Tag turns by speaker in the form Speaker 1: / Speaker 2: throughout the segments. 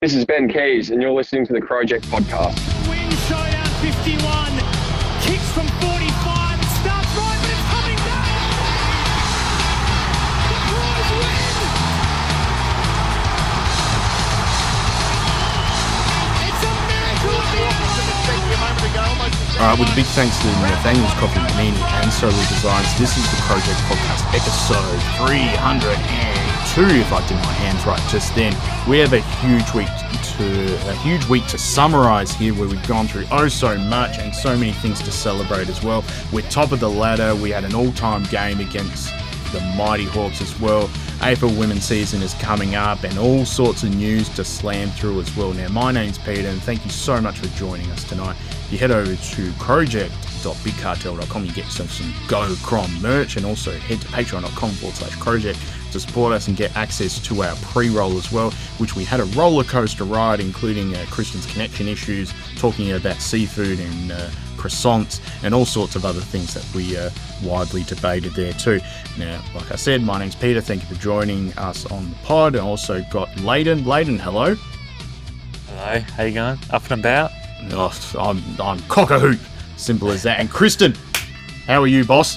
Speaker 1: This is Ben Keys, and you're listening to the Crowject podcast.
Speaker 2: Win showdown 51. Kicks from 45. It starts right, but it's coming back. The Crows win. It's a miracle of the
Speaker 3: All right, with a big thanks to Nathaniel's Coffee Panini and Solely Designs, this is the Crowject Podcast episode 302, if I did my hands right just then. We have a huge week to summarise here, where we've gone through so much and so many things to celebrate as well. We're top of the ladder. We had an all-time game against the Mighty Hawks as well. AFL women's season is coming up and all sorts of news to slam through as well. Now, my name's Peter, and thank you so much for joining us tonight. If you head over to crowject.bigcartel.com, you get yourself some Go Crom merch, and also head to patreon.com/crowject to support us and get access to our pre-roll as well, which we had a roller coaster ride, including Kristin's connection issues, talking about seafood and croissants and all sorts of other things that we widely debated there too. Now, like I said, my name's Peter. Thank you for joining us on the pod. I also got Lleyton. Lleyton, hello.
Speaker 4: Hello, how you going? Up and about?
Speaker 3: Oh, I'm cock-a-hoot. Simple as that. And Kristin, how are you, boss?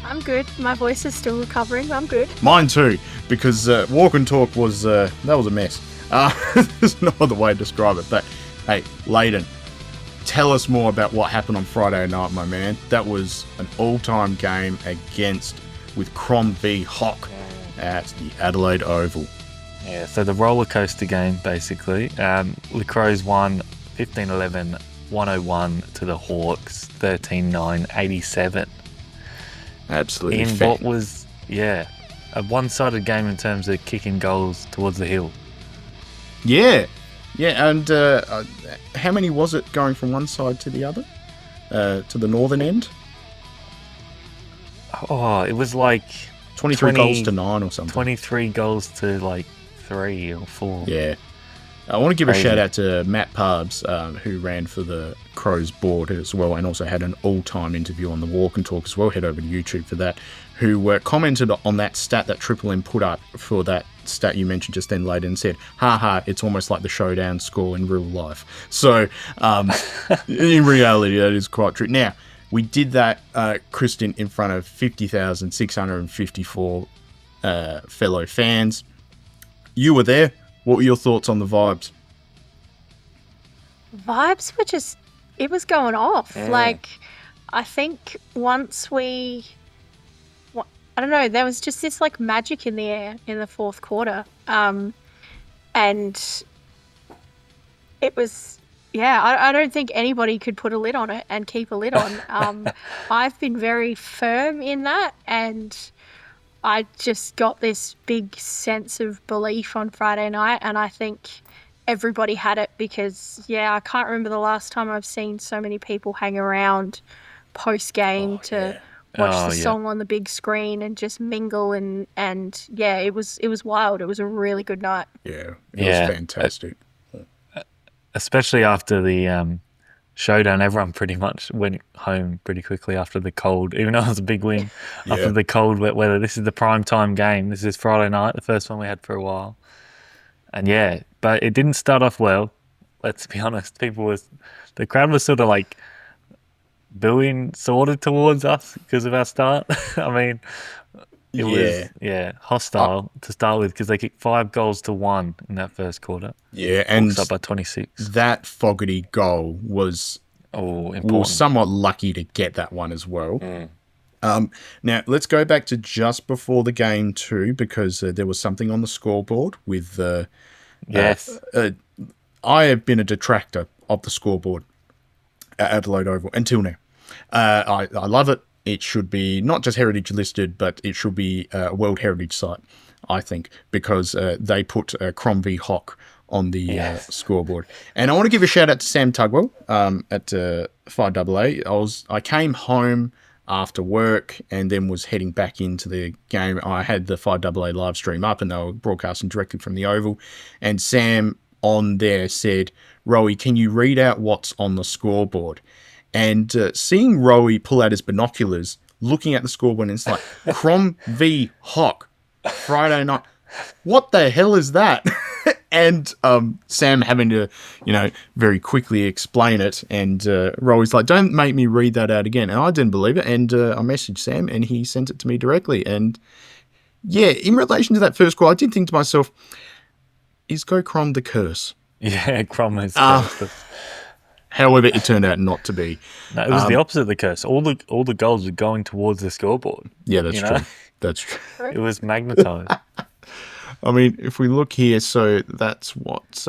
Speaker 5: I'm good. My voice is still recovering, but I'm good.
Speaker 3: Mine too, because walk and talk was that was a mess. There's no other way to describe it. But hey, Lleyton, tell us more about what happened on Friday night, my man. That was an all-time game with Crom v Hock at the Adelaide Oval.
Speaker 4: Yeah, so the roller coaster game, basically. The Crows won 15-11, 101 to the Hawks, 13-9, 87.
Speaker 3: Absolutely.
Speaker 4: In
Speaker 3: fair.
Speaker 4: what was, a one-sided game in terms of kicking goals towards the hill.
Speaker 3: Yeah, and how many was it going from one side to the other? To the northern end?
Speaker 4: Oh, it was like
Speaker 3: 23 goals to 9 or something.
Speaker 4: 23 goals to like 3 or 4.
Speaker 3: Yeah. I want to give
Speaker 4: Crazy.
Speaker 3: a shout out to Matt Parbs, who ran for the Crows board as well, and also had an all-time interview on the Walk and Talk as well. Head over to YouTube for that. Who commented on that stat that Triple M put up for that stat you mentioned just then, Lleyton, and said, "Ha, it's almost like the showdown score in real life." So, in reality, that is quite true. Now, we did that, Kristin, in front of 50,654 fellow fans. You were there. What were your thoughts on the vibes?
Speaker 5: Vibes were just, it was going off.
Speaker 4: Yeah.
Speaker 5: Like, I think once I don't know, there was just this like magic in the air in the fourth quarter. And it was, I don't think anybody could put a lid on it and keep a lid on. I've been very firm in that, and I just got this big sense of belief on Friday night, and I think everybody had it because, I can't remember the last time I've seen so many people hang around post-game to watch the song on the big screen and just mingle and it was wild. It was a really good night.
Speaker 3: Yeah, it was fantastic.
Speaker 4: Especially after the showdown, everyone pretty much went home pretty quickly after the cold, even though it was a big win. After the cold wet weather. This is the prime time game. This is Friday night, the first one we had for a while. And but it didn't start off well. Let's be honest. The crowd was sort of like booing towards us because of our start. I mean, it was hostile to start with because they kicked 5 goals to 1 in that first quarter.
Speaker 3: Yeah, and
Speaker 4: up by 26.
Speaker 3: That Fogarty goal was somewhat lucky to get that one as well. Now, let's go back to just before the game too, because there was something on the scoreboard with... I have been a detractor of the scoreboard at Adelaide Oval until now. I love it. It should be not just heritage listed, but it should be a World Heritage Site, I think, because they put Crom v Hock on the scoreboard. And I want to give a shout out to Sam Tugwell at 5AA. I came home after work and then was heading back into the game. I had the 5AA live stream up and they were broadcasting directly from the Oval. And Sam on there said, "Rowie, can you read out what's on the scoreboard?" And seeing Rowie pull out his binoculars, looking at the scoreboard, and it's like, Crom v Hock, Friday night. What the hell is that? And Sam having to, very quickly explain it. And Roy's like, don't make me read that out again. And I didn't believe it. And I messaged Sam and he sent it to me directly. And yeah, in relation to that first goal, I did think to myself, is Go Crom the curse?
Speaker 4: Yeah, Crom is.
Speaker 3: However, it turned out not to be.
Speaker 4: No, it was the opposite of the curse. All the goals were going towards the scoreboard.
Speaker 3: Yeah, that's true. That's true.
Speaker 4: It was magnetised.
Speaker 3: I mean, if we look here, so that's what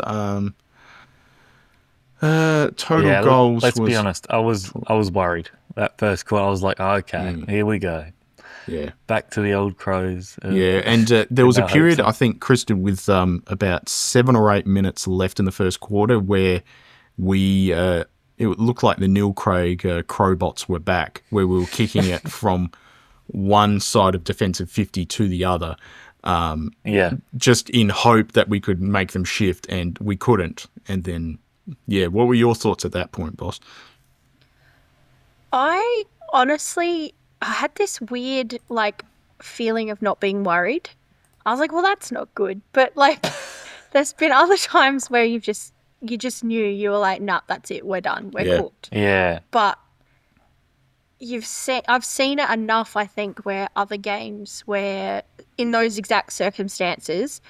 Speaker 3: total goals.
Speaker 4: Let's be honest. I was worried that first quarter. I was like, okay, here we go.
Speaker 3: Yeah,
Speaker 4: back to the old Crows.
Speaker 3: And there was a period, I think, Kristin, with about 7 or 8 minutes left in the first quarter, where we it looked like the Neil Craig Crowbots were back, where we were kicking it from one side of defensive 50 to the other. Just in hope that we could make them shift, and we couldn't. And then, what were your thoughts at that point, boss?
Speaker 5: I honestly had this weird, feeling of not being worried. I was like, well, that's not good. But, there's been other times where you just knew, you were like, nah, that's it, we're done, we're cooked.
Speaker 4: Yeah.
Speaker 5: But I've seen it enough, I think, where other games where in those exact circumstances,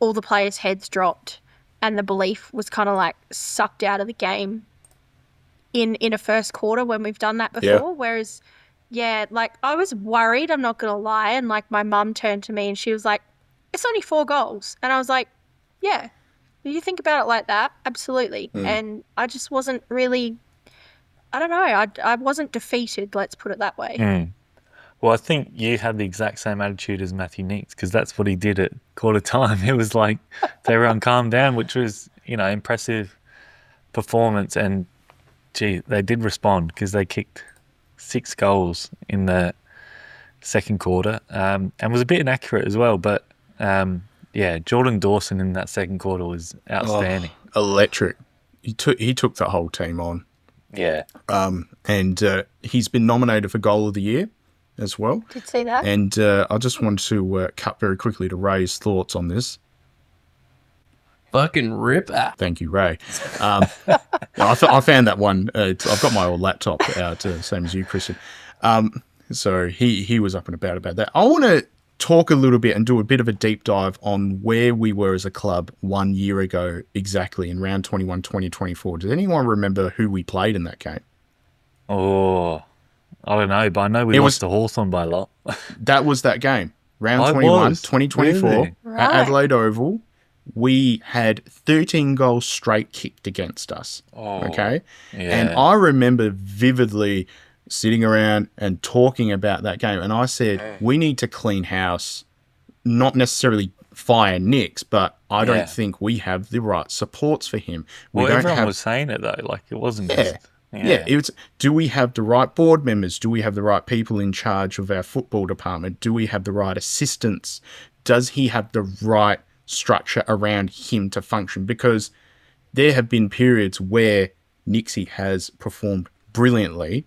Speaker 5: all the players' heads dropped and the belief was kind of sucked out of the game in a first quarter when we've done that before. Yeah. Whereas, I was worried, I'm not going to lie. And my mum turned to me and she was like, it's only 4 goals. And I was like, yeah, do you think about it like that? Absolutely. And I just wasn't really, I don't know, I wasn't defeated, let's put it that way.
Speaker 4: Well, I think you had the exact same attitude as Matthew Nicks, because that's what he did at quarter time. It was like everyone calmed down, which was, impressive performance. And, gee, they did respond because they kicked 6 goals in the second quarter and was a bit inaccurate as well. But, Jordan Dawson in that second quarter was outstanding.
Speaker 3: Oh, electric. He took the whole team on.
Speaker 4: Yeah.
Speaker 3: And he's been nominated for Goal of the Year as well.
Speaker 5: Did see that.
Speaker 3: And I just wanted to cut very quickly to Ray's thoughts on this.
Speaker 6: Fucking ripper.
Speaker 3: Thank you, Ray. I found that one. I've got my old laptop out, same as you, Kristin. So he was up and about that. I want to talk a little bit and do a bit of a deep dive on where we were as a club 1 year ago exactly in round 21, 2024. Does anyone remember who we played in that game?
Speaker 4: Oh, I don't know, but I know we lost to Hawthorn by a lot.
Speaker 3: That was that game. Round 21, 2024
Speaker 4: really?
Speaker 3: At Adelaide Oval. We had 13 goals straight kicked against us.
Speaker 4: Oh,
Speaker 3: okay?
Speaker 4: Yeah.
Speaker 3: And I remember vividly sitting around and talking about that game. And I said, we need to clean house, not necessarily fire Nicks, but I don't think we have the right supports for him.
Speaker 4: Everyone was saying it, though. It wasn't just...
Speaker 3: Yeah, do we have the right board members? Do we have the right people in charge of our football department? Do we have the right assistants? Does he have the right structure around him to function? Because there have been periods where Nixie has performed brilliantly.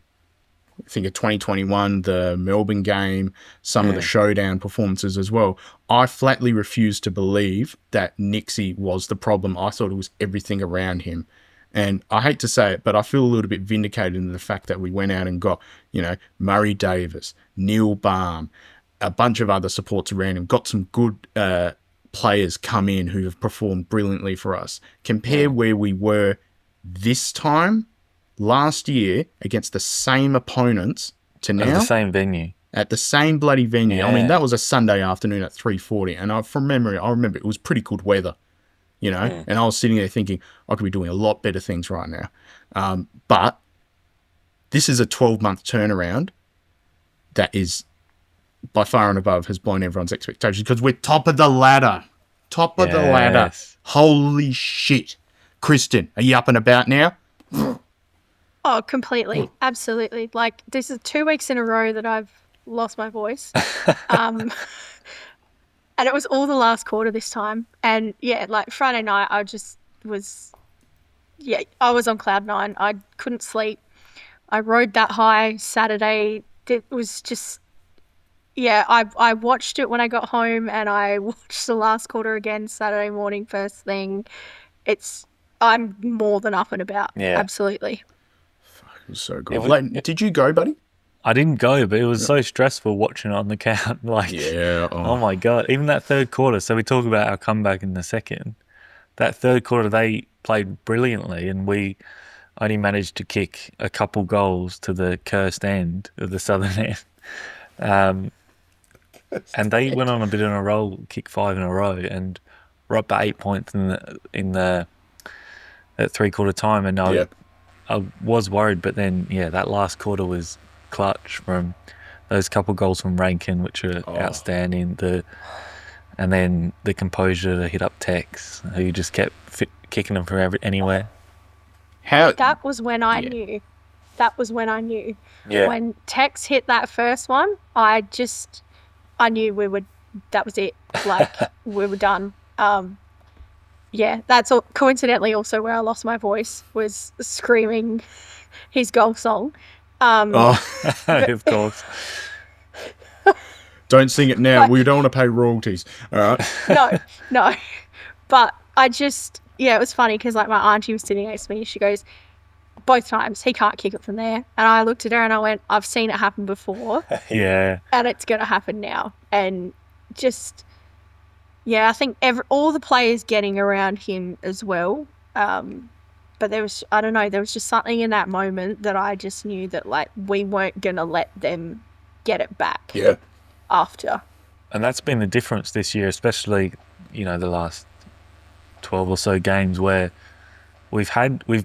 Speaker 3: I think of 2021, the Melbourne game, some of the showdown performances as well. I flatly refuse to believe that Nixie was the problem. I thought it was everything around him. And I hate to say it, but I feel a little bit vindicated in the fact that we went out and got, Murray Davis, Neil Baum, a bunch of other supports around him, got some good players come in who have performed brilliantly for us. Compare where we were this time last year against the same opponents to now.
Speaker 4: At the same venue.
Speaker 3: At the same bloody venue.
Speaker 4: Yeah.
Speaker 3: I mean, that was a Sunday afternoon at 3:40. And from memory, I remember it was pretty good weather. And I was sitting there thinking, I could be doing a lot better things right now. But this is a 12-month turnaround that is by far and above has blown everyone's expectations because we're top of the ladder. Top of the ladder. Holy shit. Kristin, are you up and about now?
Speaker 5: Oh, completely. Absolutely. This is 2 weeks in a row that I've lost my voice. And it was all the last quarter this time. And Friday night, I just was, I was on cloud 9. I couldn't sleep. I rode that high Saturday. It was just, yeah, I watched it when I got home, and I watched the last quarter again Saturday morning first thing. I'm more than up and about.
Speaker 4: Yeah.
Speaker 5: Absolutely.
Speaker 3: It was so good. Lleyton, did you go, buddy?
Speaker 4: I didn't go, but it was so stressful watching it on the count.
Speaker 3: Yeah.
Speaker 4: Oh my God. Even that third quarter. So we talk about our comeback in the second. That third quarter, they played brilliantly, and we only managed to kick a couple goals to the cursed end of the southern end. And they went on a bit in a roll, kicked 5 in a row, and we're up by 8 points in the at 3/4 time. And I was worried, but then that last quarter was clutch from those couple goals from Rankin, which are outstanding. And then the composure to hit up Tex, who just kept kicking them from anywhere.
Speaker 5: That was when I knew. That was when I knew.
Speaker 4: Yeah.
Speaker 5: When Tex hit that first one, I knew that was it. Like, we were done. That's coincidentally also where I lost my voice, was screaming his goal song.
Speaker 4: Of course.
Speaker 3: Don't sing it now. We don't want to pay royalties. All right.
Speaker 5: No. But I just, it was funny because like my auntie was sitting next to me. She goes, both times, he can't kick it from there. And I looked at her and I went, I've seen it happen before.
Speaker 4: Yeah.
Speaker 5: And it's going to happen now. And just, I think all the players getting around him as well. But there was just something in that moment that I just knew that like we weren't going to let them get it back.
Speaker 3: Yeah.
Speaker 5: After.
Speaker 4: And that's been the difference this year, especially, the last 12 or so games where we've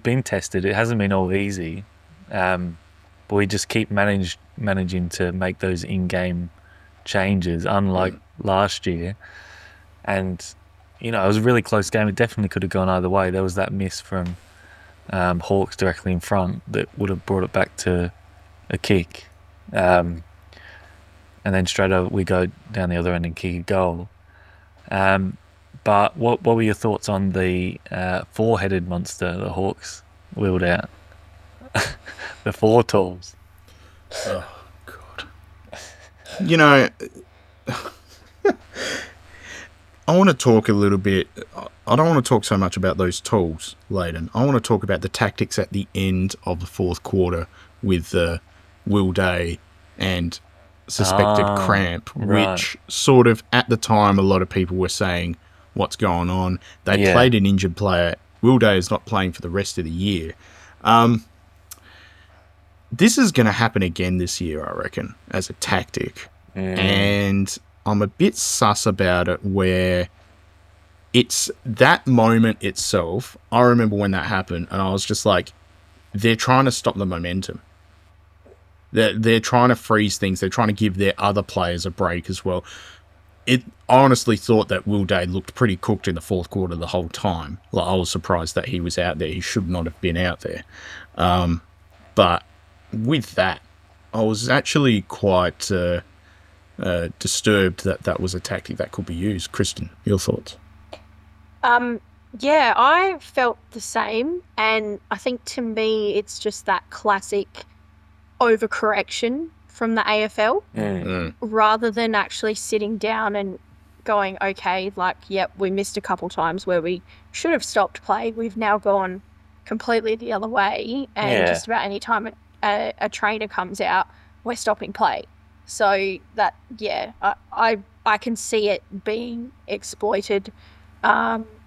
Speaker 4: been tested. It hasn't been all easy, but we just keep managing to make those in-game changes, unlike last year. And, it was a really close game. It definitely could have gone either way. There was that miss from Hawks directly in front that would have brought it back to a kick. And then straight over we go down the other end and kick a goal. But what were your thoughts on the four-headed monster the Hawks wheeled out? The four tools.
Speaker 3: Oh, God. I want to talk a little bit. I don't want to talk so much about those tools, Lleyton. I want to talk about the tactics at the end of the fourth quarter with Will Day and suspected cramp, which sort of at the time a lot of people were saying, what's going on? They played an injured player. Will Day is not playing for the rest of the year. This is going to happen again this year, I reckon, as a tactic. And I'm a bit sus about it where it's that moment itself. I remember when that happened and I was just like, they're trying to stop the momentum. They're trying to freeze things. They're trying to give their other players a break as well. I honestly thought that Will Day looked pretty cooked in the fourth quarter the whole time. Like, I was surprised that he was out there. He should not have been out there. But with that, I was actually quite disturbed that was a tactic that could be used. Kristin, your thoughts?
Speaker 5: I felt the same. And I think to me, it's just that classic overcorrection from the AFL rather than actually sitting down and going, okay, like, yep, we missed a couple times where we should have stopped play. We've now gone completely the other way, and just about any time a trainer comes out, we're stopping play. So that, I can see it being exploited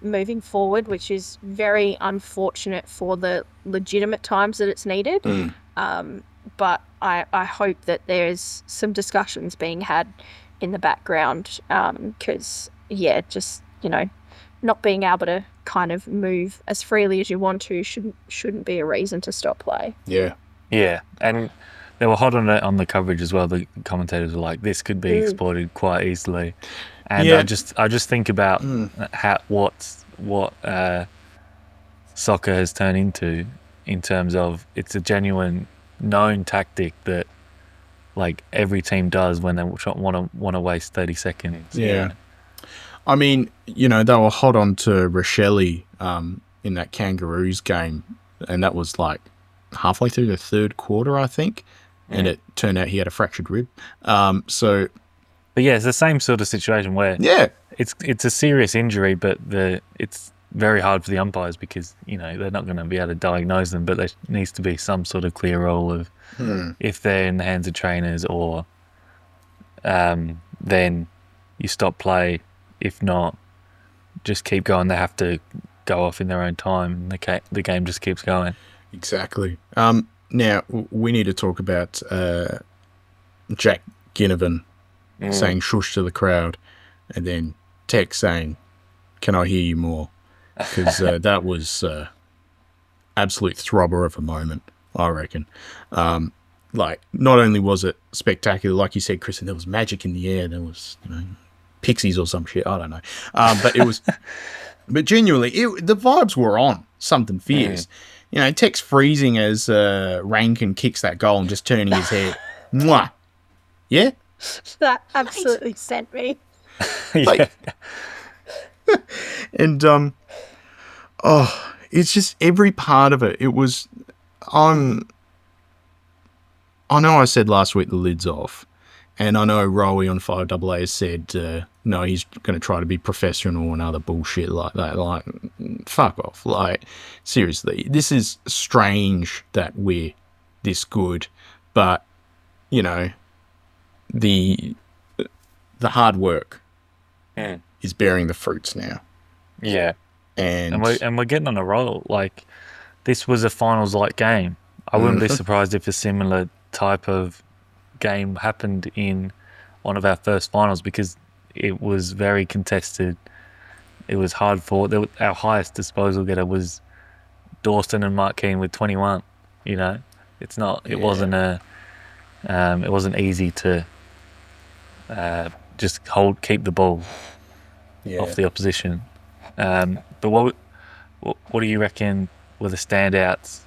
Speaker 5: moving forward, which is very unfortunate for the legitimate times that it's needed. But I hope that there's some discussions being had in the background because, not being able to kind of move as freely as you want to shouldn't be a reason to stop play.
Speaker 3: Yeah.
Speaker 4: Yeah, and they were hot on the coverage as well. The commentators were like, this could be exploited quite easily. And I just think about what soccer has turned into in terms of it's a genuine known tactic that like every team does when they want to waste 30 seconds.
Speaker 3: Yeah. I mean, they were hot on to Rochelle in that Kangaroos game, and that was like halfway through the third quarter, I think, and it turned out he had a fractured rib. So
Speaker 4: But yeah, it's the same sort of situation where it's a serious injury, but it's very hard for the umpires because they're not going to be able to diagnose them. But there needs to be some sort of clear rule of if they're in the hands of trainers, or then you stop play. If not, just keep going. They have to go off in their own time. The game just keeps going.
Speaker 3: Exactly. Now we need to talk about Jack Ginnivan saying "shush" to the crowd, and then Tech saying, "Can I hear you more?" Because that was absolute throbber of a moment, I reckon. Like, not only was it spectacular, like you said, Kristin, there was magic in the air. There was, pixies or some shit. I don't know. But it was, but genuinely, the vibes were on something fierce. Tech's freezing as Rankin kicks that goal and just turning his head. Mwah. Yeah?
Speaker 5: That absolutely sent me.
Speaker 3: Like, and, it's just every part of it. It was, I know I said last week the lid's off, and I know Rowie on 5AA has said, no, he's going to try to be professional and other bullshit like that. Like, fuck off. Like, seriously, this is strange that we're this good, but, the hard work is bearing the fruits now.
Speaker 4: Yeah.
Speaker 3: And
Speaker 4: we're getting on a roll. Like, this was a finals-like game. I wouldn't be surprised if a similar type of game happened in one of our first finals, because it was very contested. It was hard fought. Our highest disposal getter was Dawson and Mark Keane with 21. It's not. It wasn't it wasn't easy to just keep the ball off the opposition. But what do you reckon were the standouts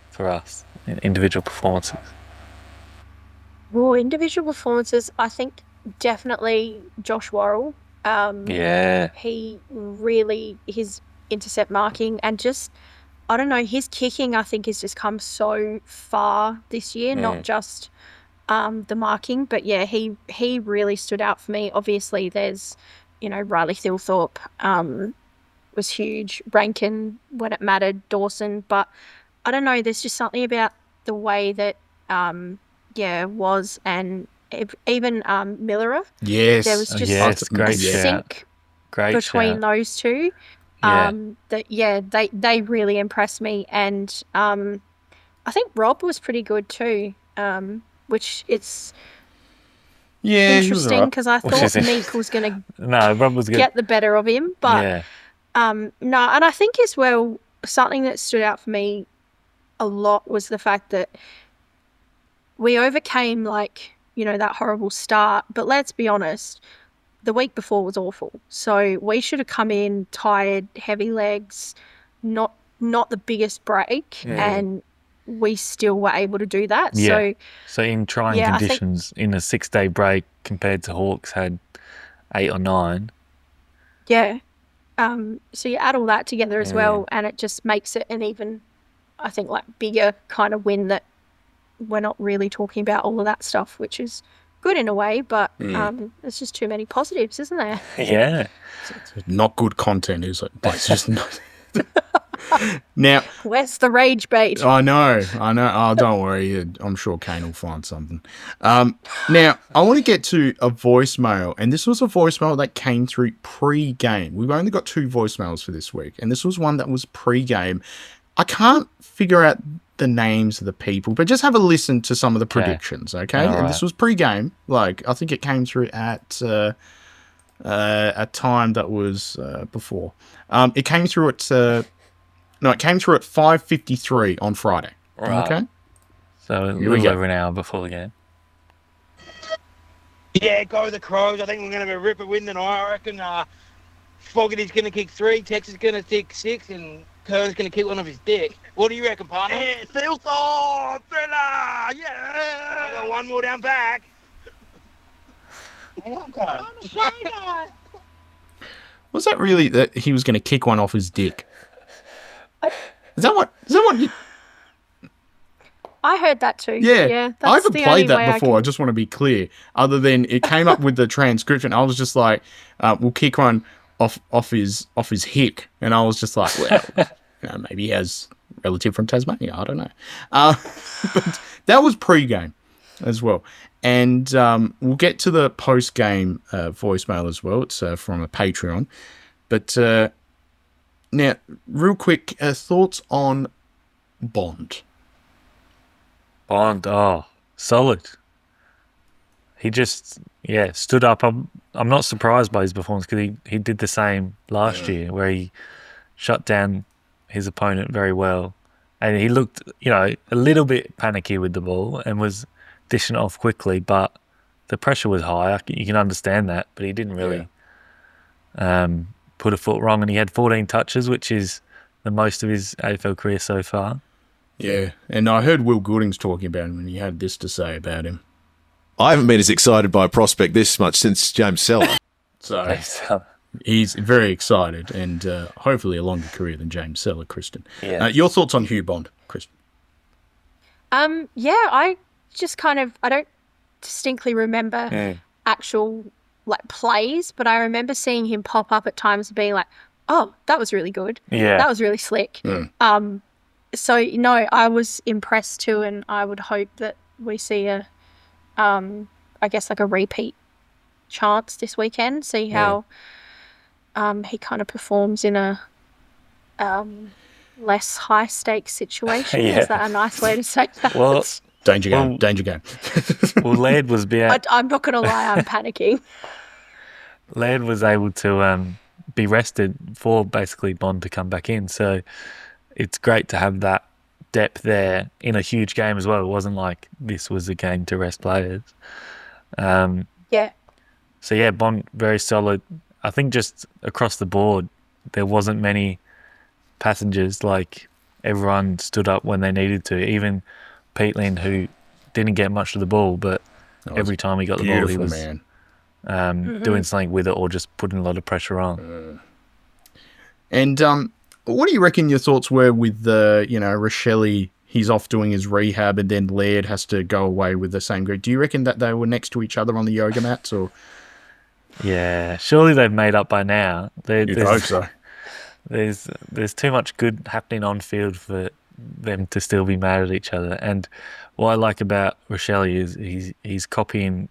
Speaker 4: for us in individual performances?
Speaker 5: Well, individual performances, I think definitely Josh Worrell. He really, his intercept marking and just, I don't know, his kicking, I think, has just come so far this year, not just the marking, but yeah, he really stood out for me. Obviously, there's, Riley Thilthorpe was huge, Rankin when it mattered, Dawson, but I don't know, there's just something about the way that was, and even Millerer.
Speaker 3: Yes.
Speaker 5: There was just
Speaker 4: a great
Speaker 5: sync between those two. They really impressed me, and I think Rob was pretty good too. Which it's interesting because I thought Meek was going to get the better of him, but no, and I think as well something that stood out for me a lot was the fact that we overcame that horrible start, but let's be honest, the week before was awful. So we should have come in tired, heavy legs, not the biggest break, and we still were able to do that.
Speaker 4: Yeah. So in trying conditions, in a 6-day break compared to Hawks had 8 or 9.
Speaker 5: Yeah. So you add all that together as well, and it just makes it an even, I think, bigger kind of win that we're not really talking about all of that stuff, which is good in a way, but there's just too many positives, isn't there?
Speaker 4: Yeah.
Speaker 3: It's not good content, is it? It's just not. Now,
Speaker 5: where's the rage bait?
Speaker 3: I know. Oh, don't worry. I'm sure Kane will find something. Now, I want to get to a voicemail, and this was a voicemail that came through pre-game. We've only got 2 voicemails for this week, and this was one that was pre-game. I can't figure out the names of the people, but just have a listen to some of the predictions, okay? And this was pre-game. I think it came through at a time that was before. It came through at it came through at 5:53 on Friday.
Speaker 4: Right.
Speaker 3: Okay.
Speaker 4: So a little over an hour before the game.
Speaker 6: Yeah, go the Crows. I think we're going to have a ripper win tonight. I reckon Fogarty's going to kick 3, Tex is going to kick 6, and Kern's going to kick one off his dick. What do you reckon, partner? Yeah, Thilthorpe! Thriller! Yeah! I got one more down back.
Speaker 3: Was that really that he was going to kick one off his dick? Is that what you...
Speaker 5: I heard that too.
Speaker 3: Yeah,
Speaker 5: that's
Speaker 3: I haven't
Speaker 5: the
Speaker 3: played
Speaker 5: only
Speaker 3: that
Speaker 5: way I
Speaker 3: before. I just want to be clear. Other than it came up with the transcription, I was just like, "We'll kick one off his hick," and I was just like, "Well, maybe he has a relative from Tasmania. I don't know." But that was pre-game as well, and we'll get to the post-game voicemail as well. It's from a Patreon, but now, real quick, thoughts on Bond.
Speaker 4: Bond, solid. He just, stood up. I'm not surprised by his performance because he did the same last year where he shut down his opponent very well. And he looked, a little bit panicky with the ball and was dishing it off quickly, but the pressure was high. You can understand that, but he didn't really put a foot wrong. And he had 14 touches, which is the most of his AFL career so far.
Speaker 3: Yeah, and I heard Will Goodings talking about him, and he had this to say about him.
Speaker 7: I haven't been as excited by a prospect this much since James Seller.
Speaker 3: So he's very excited, and hopefully a longer career than James Seller, Kristin.
Speaker 4: Yeah.
Speaker 3: Your thoughts on Hugh Bond, Kristin?
Speaker 5: I just I don't distinctly remember actual plays, but I remember seeing him pop up at times and being like, "Oh, that was really good.
Speaker 4: Yeah,
Speaker 5: that was really slick." So, I was impressed too, and I would hope that we see a repeat chance this weekend, see how he kind of performs in a less high-stakes situation. Is that a nice way to say that?
Speaker 4: Well,
Speaker 3: danger game.
Speaker 4: Well, Laird was
Speaker 5: I'm not going to lie, I'm panicking.
Speaker 4: Laird was able to be rested for basically Bond to come back in, so it's great to have that depth there in a huge game as well. It wasn't like this was a game to rest players. So Bond, very solid. I think just across the board, there wasn't many passengers. Like, everyone stood up when they needed to. Even Peatland, who didn't get much of the ball, but every time he got the ball, he was doing something with it or just putting a lot of pressure on.
Speaker 3: And what do you reckon your thoughts were with Rochelle? He's off doing his rehab, and then Laird has to go away with the same group. Do you reckon that they were next to each other on the yoga mats, or?
Speaker 4: Yeah, surely they've made up by now.
Speaker 3: You'd hope so.
Speaker 4: There's too much good happening on field for them to still be mad at each other. And what I like about Rochelle is he's copying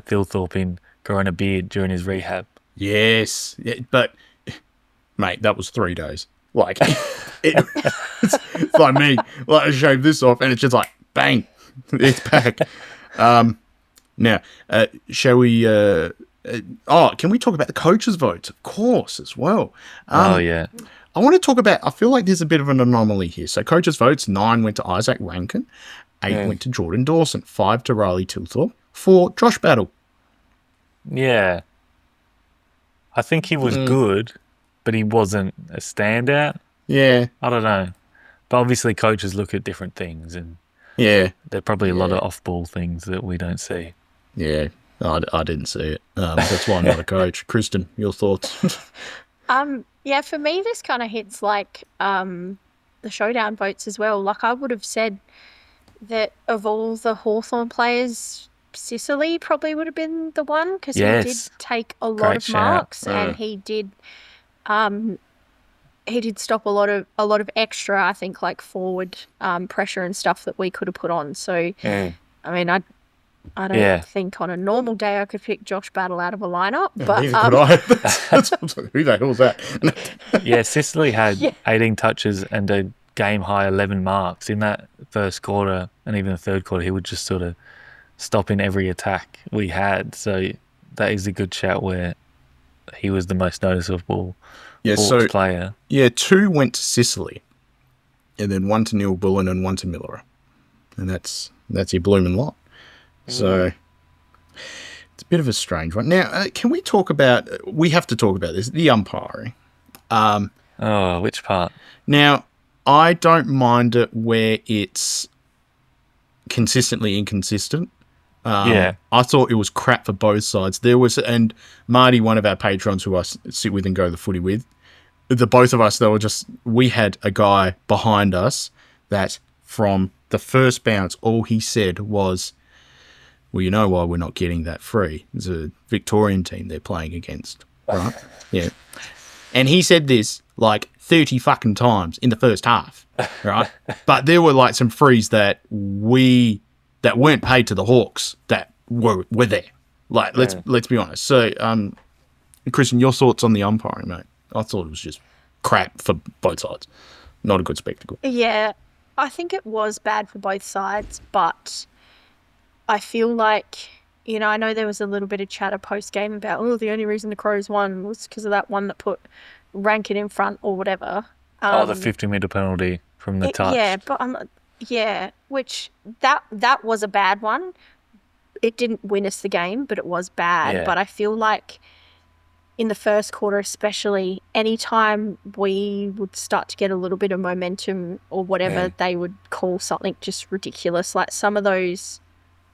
Speaker 4: Phil Thorpe in growing a beard during his rehab.
Speaker 3: Yes, but mate, that was 3 days. Like, it's like me. Like, I shave this off, and it's just like bang, it's back. Now, shall we? Can we talk about the coaches' votes? Of course, as well. I want to talk about. I feel like there's a bit of an anomaly here. So, coaches' votes: 9 went to Isaac Rankin, 8 went to Jordan Dawson, 5 to Riley Tilthorpe, 4 Josh Battle.
Speaker 4: Yeah, I think he was good, but he wasn't a standout.
Speaker 3: Yeah,
Speaker 4: I don't know. But obviously, coaches look at different things, and there are probably a lot of off-ball things that we don't see.
Speaker 3: Yeah, I didn't see it. That's why I'm not a coach. Kristin, your thoughts?
Speaker 5: For me, this kind of hits like the showdown votes as well. Like, I would have said that of all the Hawthorn players, Sicily probably would have been the one, because he did take a lot of marks, and he did stop a lot of extra, I think, like forward pressure and stuff that we could have put on. So, I mean, I don't think on a normal day I could pick Josh Battle out of a lineup. But
Speaker 3: who the hell was that?
Speaker 4: Sicily had 18 touches and a game high 11 marks in that first quarter, and even the third quarter. He would just sort of stop in every attack we had. So that is a good shout where he was the most noticeable player.
Speaker 3: Yeah, 2 went to Sicily, and then 1 to Neil Bullen and 1 to Miller, and that's your blooming lot. So it's a bit of a strange one. Now, can we talk about? We have to talk about this. The umpiring.
Speaker 4: Which part?
Speaker 3: Now, I don't mind it where it's consistently inconsistent. I thought it was crap for both sides. And Marty, one of our patrons who I sit with and go to the footy with, the both of us, we had a guy behind us that from the first bounce, all he said was, well, you know why we're not getting that free. It's a Victorian team they're playing against, right? Yeah. And he said this like 30 fucking times in the first half, right? But there were like some frees that weren't paid to the Hawks that were there. Like, let's be honest. So, Kristin, your thoughts on the umpiring, mate? I thought it was just crap for both sides. Not a good spectacle.
Speaker 5: Yeah, I think it was bad for both sides, but I feel like, I know there was a little bit of chatter post-game about, the only reason the Crows won was because of that one that put Rankin in front or whatever.
Speaker 4: The 50-metre penalty from the touch.
Speaker 5: Yeah, but which that was a bad one. It didn't win us the game, but it was bad.
Speaker 4: Yeah.
Speaker 5: But I feel like in the first quarter especially, anytime we would start to get a little bit of momentum or whatever, they would call something just ridiculous. Like some of those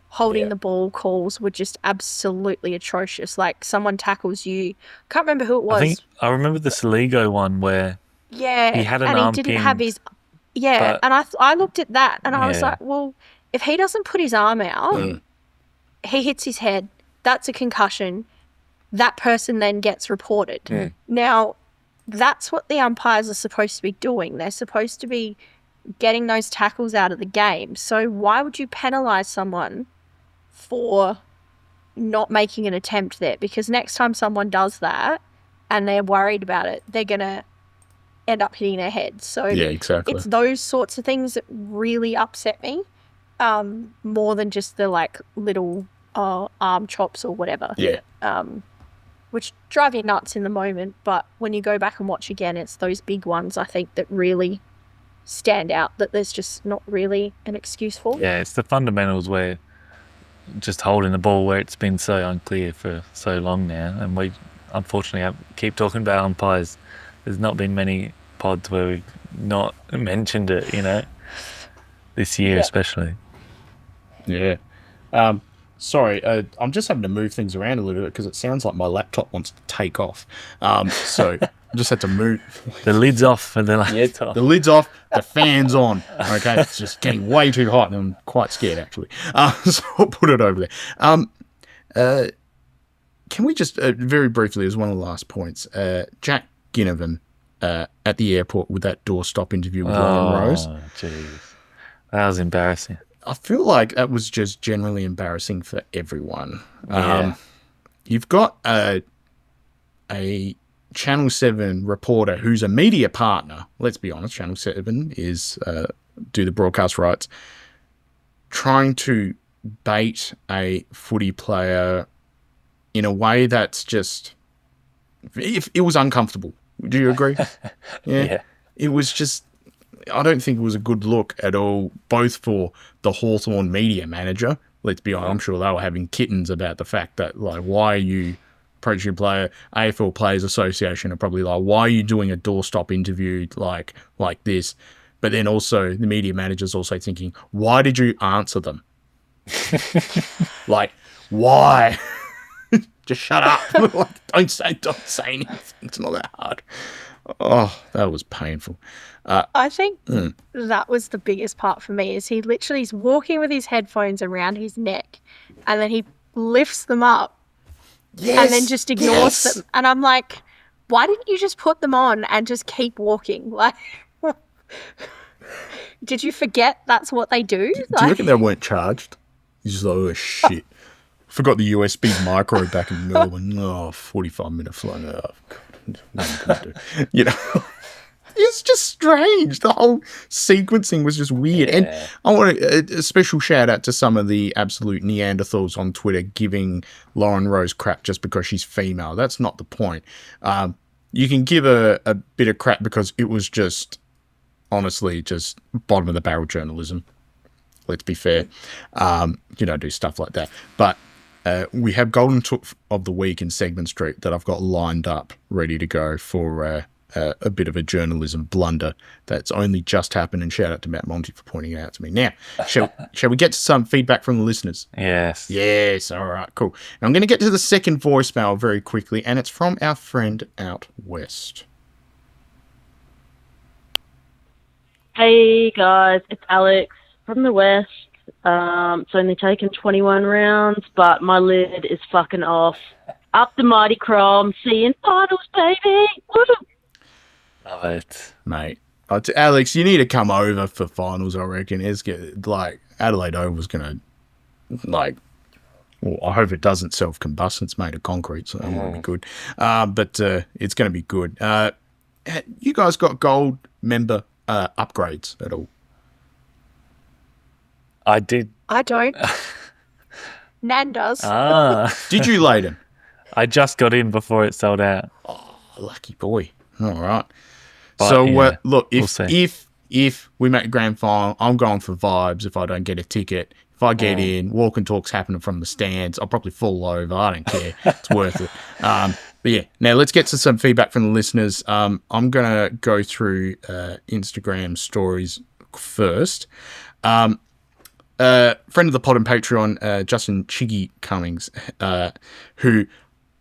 Speaker 5: holding the ball calls were just absolutely atrocious. Like someone tackles you. Can't remember who it was.
Speaker 4: I remember the Saligo one where he had an arm
Speaker 5: he didn't
Speaker 4: pinned,
Speaker 5: have his... Yeah, and I looked at that and I was like, well, if he doesn't put his arm out, he hits his head, that's a concussion. That person then gets reported. Now, that's what the umpires are supposed to be doing. They're supposed to be getting those tackles out of the game. So why would you penalise someone for not making an attempt there? Because next time someone does that and they're worried about it, they're going to end up hitting their head. So
Speaker 3: yeah, exactly.
Speaker 5: It's those sorts of things that really upset me, more than just the like little arm chops or whatever.
Speaker 3: Yeah.
Speaker 5: Which drive you nuts in the moment, but when you go back and watch again, it's those big ones, I think, that really stand out, that there's just not really an excuse for.
Speaker 4: Yeah, it's the fundamentals where just holding the ball where it's been so unclear for so long now, and we unfortunately keep talking about umpires. There's not been many pods where we've not mentioned it, this year especially.
Speaker 3: Yeah. Sorry, I'm just having to move things around a little bit because it sounds like my laptop wants to take off. So I just had to move.
Speaker 4: The lid's off for the laptop.
Speaker 3: The lid's off, the fan's on. Okay, it's just getting way too hot and I'm quite scared actually. So I'll put it over there. Can we just, very briefly, as one of the last points, Jack Ginnivan at the airport with that doorstop interview with Lauren Rose.
Speaker 4: Oh, jeez. That was embarrassing.
Speaker 3: I feel like that was just generally embarrassing for everyone.
Speaker 4: Yeah.
Speaker 3: You've got a Channel 7 reporter who's a media partner. Let's be honest, Channel 7 is do the broadcast rights, trying to bait a footy player in a way that's just... It was uncomfortable. Do you agree?
Speaker 4: Yeah.
Speaker 3: It was just... I don't think it was a good look at all, both for the Hawthorn media manager. Let's be honest, I'm sure they were having kittens about the fact that, like, why are you approaching a player? AFL Players Association are probably like, why are you doing a doorstop interview like this? But then also the media manager's also thinking, why did you answer them? Like, why? Just shut up. Like, don't say anything. It's not that hard. Oh, that was painful.
Speaker 5: I think that was the biggest part for me, is he's walking with his headphones around his neck and then he lifts them up and then just ignores them. And I'm like, why didn't you just put them on and just keep walking? Like, did you forget that's what they do?
Speaker 3: Do you reckon they weren't charged? He's just like, oh, shit. Forgot the USB micro back in Melbourne. 45-minute flight. Oh, God. Nothing can do. It's just strange. The whole sequencing was just weird.
Speaker 4: Yeah.
Speaker 3: And I want a special shout out to some of the absolute Neanderthals on Twitter giving Lauren Rose crap just because she's female. That's not the point. You can give her a bit of crap because it was just, honestly, just bottom of the barrel journalism. Let's be fair. You don't do stuff like that. But we have Golden Took of the Week in Segment Street that I've got lined up, ready to go for a bit of a journalism blunder that's only just happened, and shout out to Matt Monty for pointing it out to me. Now, shall we get to some feedback from the listeners?
Speaker 4: Yes.
Speaker 3: Yes, all right, cool. Now I'm going to get to the second voicemail very quickly, and it's from our friend out west.
Speaker 8: Hey guys, it's Alex from the West. It's only taken 21 rounds, but my lid is fucking off. Up the mighty Crom. See you in finals, baby. Woo!
Speaker 4: Love it.
Speaker 3: Mate. Alex, you need to come over for finals, I reckon. Adelaide Oval's going to, well, I hope it doesn't self-combust. It's made of concrete, so that won't be good. But it's going to be good. You guys got gold member upgrades at all?
Speaker 4: I did.
Speaker 5: I don't. Nan does.
Speaker 3: Did you, Lleyton?
Speaker 4: I just got in before it sold out.
Speaker 3: Oh, lucky boy. All right.
Speaker 4: But,
Speaker 3: so,
Speaker 4: yeah,
Speaker 3: look,
Speaker 4: we'll
Speaker 3: if we make a grand final, I'm going for vibes if I don't get a ticket. If I get in, walk and talk's happening from the stands, I'll probably fall over. I don't care. It's worth it. But yeah, now let's get to some feedback from the listeners. I'm going to go through Instagram stories first. Friend of the pod and Patreon, Justin Chiggy Cummings, who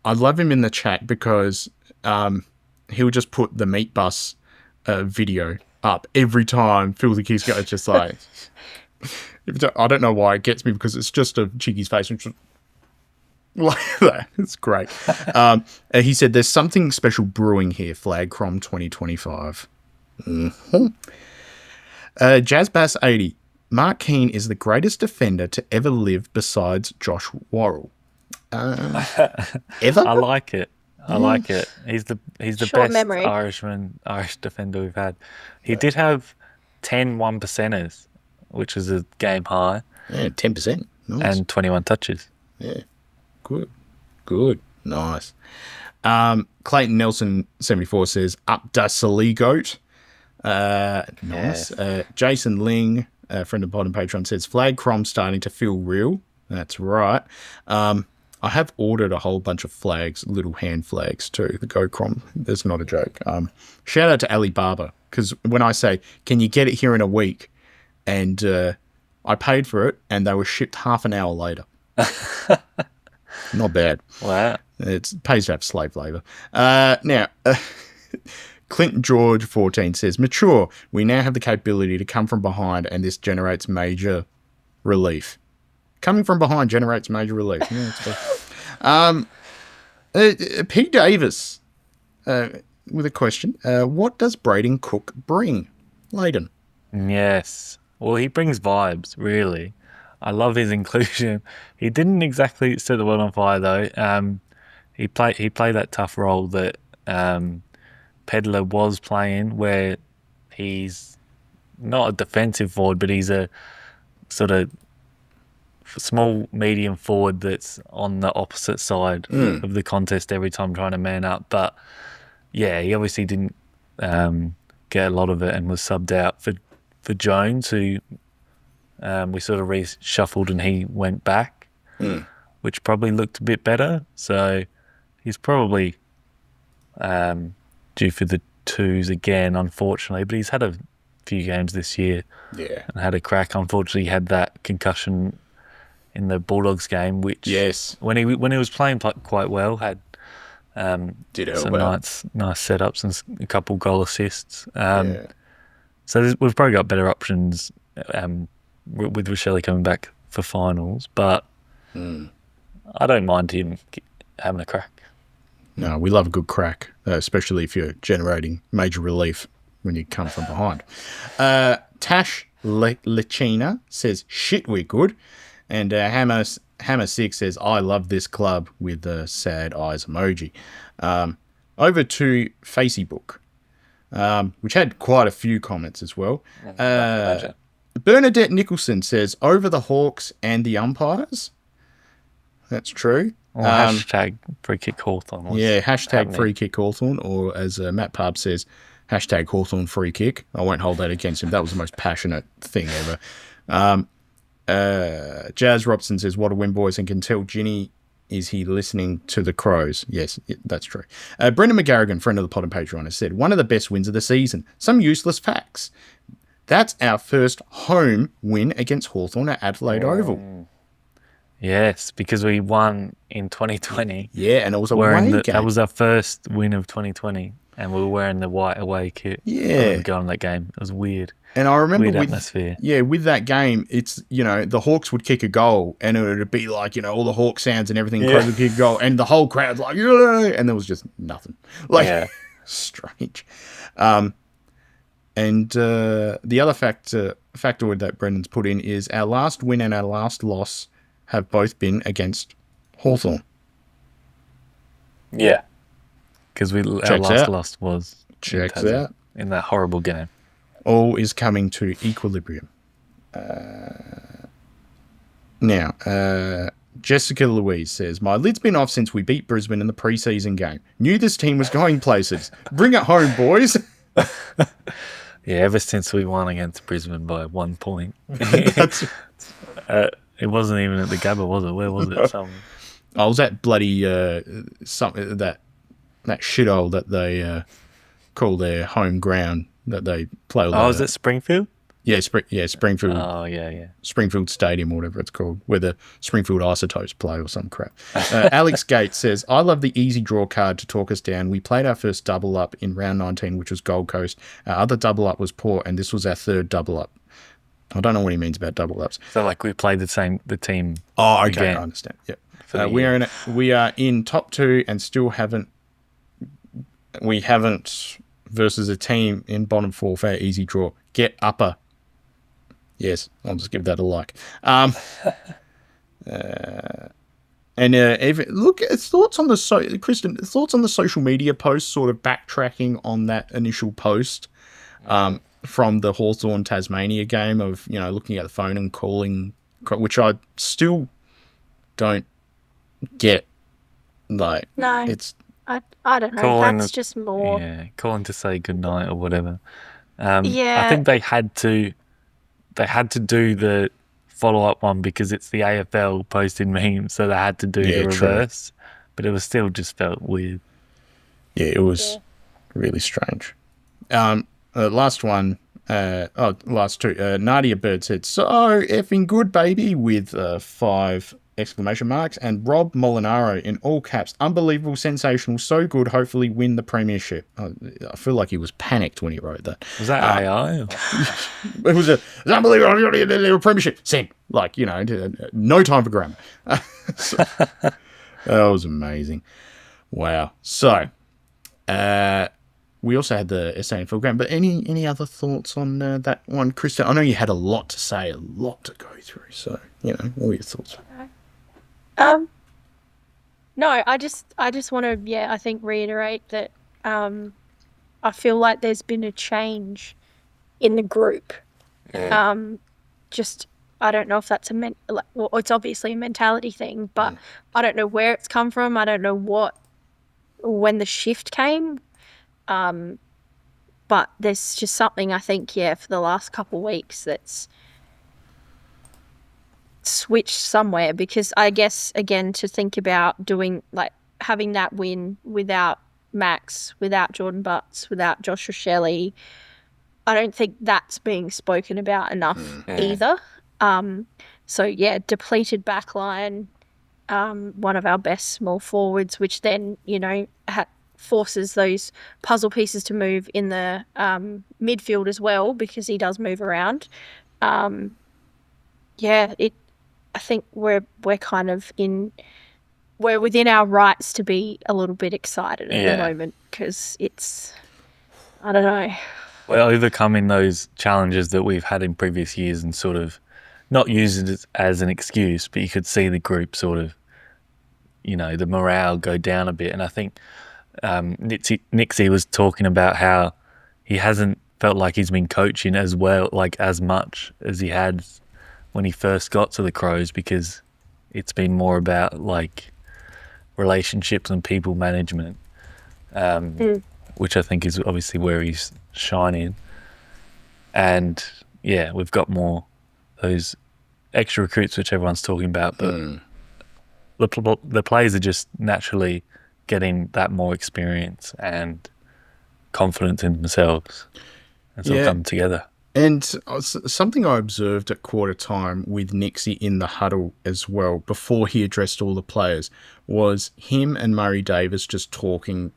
Speaker 3: I love him in the chat because he'll just put the meat bus video up every time Filthy Kicks go. It's just like, I don't know why it gets me because it's just a Chiggy's face. Which like that. It's great. He said, there's something special brewing here, flag Crom 2025. Mm-hmm. Jazz Bass 80. Mark Keane is the greatest defender to ever live besides Josh Worrell. Ever?
Speaker 4: I like it. I like it. He's the
Speaker 5: Short
Speaker 4: best
Speaker 5: memory.
Speaker 4: Irish defender we've had. He did have 10 1%ers, which is a game high.
Speaker 3: Yeah, 10%. Nice.
Speaker 4: And 21 touches.
Speaker 3: Yeah. Good. Nice. Clayton Nelson 74 says, up da silly goat. Nice.
Speaker 4: Yeah.
Speaker 3: Jason Ling, friend of pod and Patreon, says, flag Crom starting to feel real. That's right. I have ordered a whole bunch of flags, little hand flags too, the Go Crom. That's not a joke. Shout out to Alibaba, because when I say, can you get it here in a week? And I paid for it, and they were shipped half an hour later. Not bad.
Speaker 4: Wow.
Speaker 3: It pays to have slave labour. Now, Clinton George 14 says, mature, we now have the capability to come from behind, and this generates major relief. Coming from behind generates major relief. Yeah, P. Davis with a question. What does Braden Cook bring? Lleyton.
Speaker 4: Yes. Well, he brings vibes, really. I love his inclusion. He didn't exactly set the world on fire, though. He played that tough role that Pedler was playing, where he's not a defensive forward, but he's a sort of small, medium forward that's on the opposite side of the contest every time trying to man up. But, yeah, he obviously didn't get a lot of it and was subbed out for Jones, who we sort of reshuffled and he went back, which probably looked a bit better. So he's probably due for the twos again, unfortunately. But he's had a few games this year and had a crack. Unfortunately, he had that concussion in the Bulldogs game, which when he was playing quite well, had some nice setups and a couple goal assists. So we've probably got better options with Rochelle coming back for finals, but I don't mind him having a crack.
Speaker 3: No, we love a good crack, especially if you're generating major relief when you come from behind. Tash Lechina says, shit, we're good. And Hammer 6 says, I love this club with the sad eyes emoji. Over to Facebook, which had quite a few comments as well. Bernadette Nicholson says, over the Hawks and the umpires. That's true.
Speaker 4: Or hashtag free kick Hawthorn.
Speaker 3: Yeah, hashtag free kick Hawthorn, or as Matt Parb says, hashtag Hawthorn free kick. I won't hold that against him. That was the most passionate thing ever. Jazz Robson says, what a win, boys, and can tell Ginny, is he listening to the Crows? Yes, that's true. Brendan McGarrigan, friend of the pod and Patreon, has said, one of the best wins of the season. Some useless facts. That's our first home win against Hawthorn at Adelaide Oval.
Speaker 4: Yes, because we won in 2020.
Speaker 3: Yeah, and it was a away game.
Speaker 4: That was our first win of 2020. and we were wearing the white away kit.
Speaker 3: Yeah.
Speaker 4: I remember going to that game. It was weird.
Speaker 3: And I remember
Speaker 4: Weird atmosphere.
Speaker 3: with that game, it's, the Hawks would kick a goal and it would be like, all the Hawk sounds and everything, Crows would kick a goal and the whole crowd's like, yeah, and there was just nothing. Strange. And the other factoid that Brendan's put in is our last win and our last loss have both been against Hawthorn.
Speaker 4: Yeah. Because our last loss was
Speaker 3: Checks out.
Speaker 4: In that horrible game.
Speaker 3: All is coming to equilibrium. Now, Jessica Louise says, my lid's been off since we beat Brisbane in the preseason game. Knew this team was going places. Bring it home, boys.
Speaker 4: Yeah, ever since we won against Brisbane by 1 point. It wasn't even at the Gabba, was it? Where was it?
Speaker 3: I was at bloody something that shithole that they call their home ground that they play.
Speaker 4: Is it Springfield?
Speaker 3: Yeah, Springfield.
Speaker 4: Oh, yeah.
Speaker 3: Springfield Stadium or whatever it's called, where the Springfield Isotopes play or some crap. Alex Gates says, I love the easy draw card to talk us down. We played our first double up in round 19, which was Gold Coast. Our other double up was Port, and this was our third double up. I don't know what he means about double ups.
Speaker 4: So, we played the team.
Speaker 3: Oh, okay,
Speaker 4: again.
Speaker 3: I understand. Yeah, we are in top 2 and still haven't versus a team in bottom 4 for our easy draw. Get upper. Yes, I'll just give that a like. Thoughts on the Kristin, thoughts on the social media post, sort of backtracking on that initial post from the Hawthorn Tasmania game of looking at the phone and calling, which I still don't get. Like,
Speaker 5: no,
Speaker 3: it's
Speaker 5: I don't know. That's just more.
Speaker 4: Yeah, calling to say goodnight or whatever.
Speaker 5: Yeah,
Speaker 4: I think they had to do the follow-up one because it's the AFL posting memes, so they had to do the reverse. True. But it was still just felt weird.
Speaker 3: Yeah, it was really strange. Last one. Last two. Nadia Bird said, so effing good, baby, with 5 exclamation marks, and Rob Molinaro in all caps. Unbelievable, sensational, so good, hopefully win the premiership. I feel like he was panicked when he wrote that.
Speaker 4: Was that AI?
Speaker 3: It was unbelievable, premiership. Send. No time for grammar. That was amazing. Wow. So, we also had the SANFL game, but any other thoughts on that one, Kristin? I know you had a lot to say, a lot to go through, so, what are your thoughts?
Speaker 5: No, I just want to, I think reiterate that I feel like there's been a change in the group. I don't know if that's it's obviously a mentality thing, but I don't know where it's come from. I don't know when the shift came. But there's just something, I think, for the last couple of weeks that's switched somewhere, because I guess, again, to think about having that win without Max, without Jordan Butts, without Josh Rochelle, I don't think that's being spoken about enough either. Depleted backline, one of our best small forwards, which then, forces those puzzle pieces to move in the midfield as well, because he does move around. I think we're kind of we're within our rights to be a little bit excited at the moment, because it's, I don't know.
Speaker 4: We're overcoming those challenges that we've had in previous years and sort of not use it as an excuse, but you could see the group sort of, the morale go down a bit. And I think Nixie was talking about how he hasn't felt like he's been coaching as well, as much as he had when he first got to the Crows, because it's been more about relationships and people management, which I think is obviously where he's shining. And we've got more those extra recruits, which everyone's talking about, but the players are just naturally getting that more experience and confidence in themselves, and sort of come together.
Speaker 3: And something I observed at quarter time with Nixie in the huddle as well, before he addressed all the players, was him and Murray Davis just talking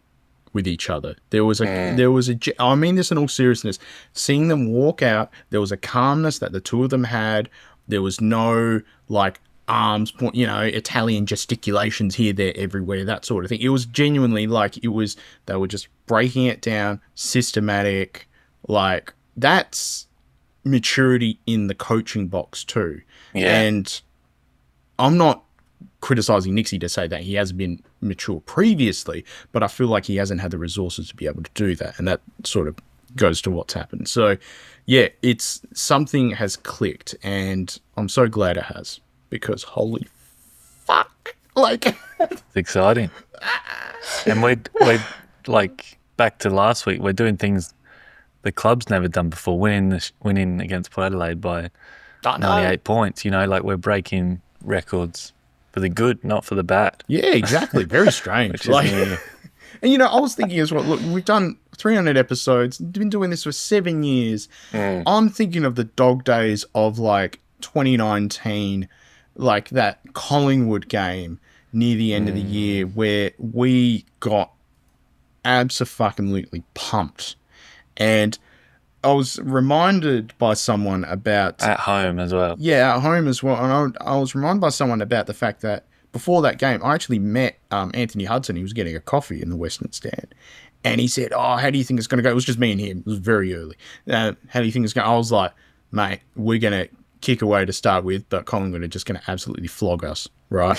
Speaker 3: with each other. I mean this in all seriousness. Seeing them walk out, there was a calmness that the two of them had. There was no like arms point, Italian gesticulations here, there, everywhere, that sort of thing. It was genuinely like they were just breaking it down, systematic. Like that's maturity in the coaching box too. Yeah. And I'm not criticizing Nixie to say that he has been mature previously, but I feel like he hasn't had the resources to be able to do that, and that sort of goes to what's happened. So yeah, it's something has clicked, and I'm so glad it has, because holy fuck, like
Speaker 4: it's exciting. And we're like, back to last week, we're doing things the club's never done before, winning against Port Adelaide by 98 points. Like we're breaking records for the good, not for the bad.
Speaker 3: Yeah, exactly. Very strange. And I was thinking as well, look, we've done 300 episodes, been doing this for 7 years. I'm thinking of the dog days of like 2019, like that Collingwood game near the end of the year where we got abso-fucking-lutely pumped. And I was reminded by someone about...
Speaker 4: At home as well.
Speaker 3: Yeah, at home as well. And I was reminded by someone about the fact that before that game, I actually met Anthony Hudson. He was getting a coffee in the Western Stand. And he said, how do you think it's going to go? It was just me and him. It was very early. How do you think it's going to... I was like, mate, we're going to kick away to start with, but Collingwood are just going to absolutely flog us, right?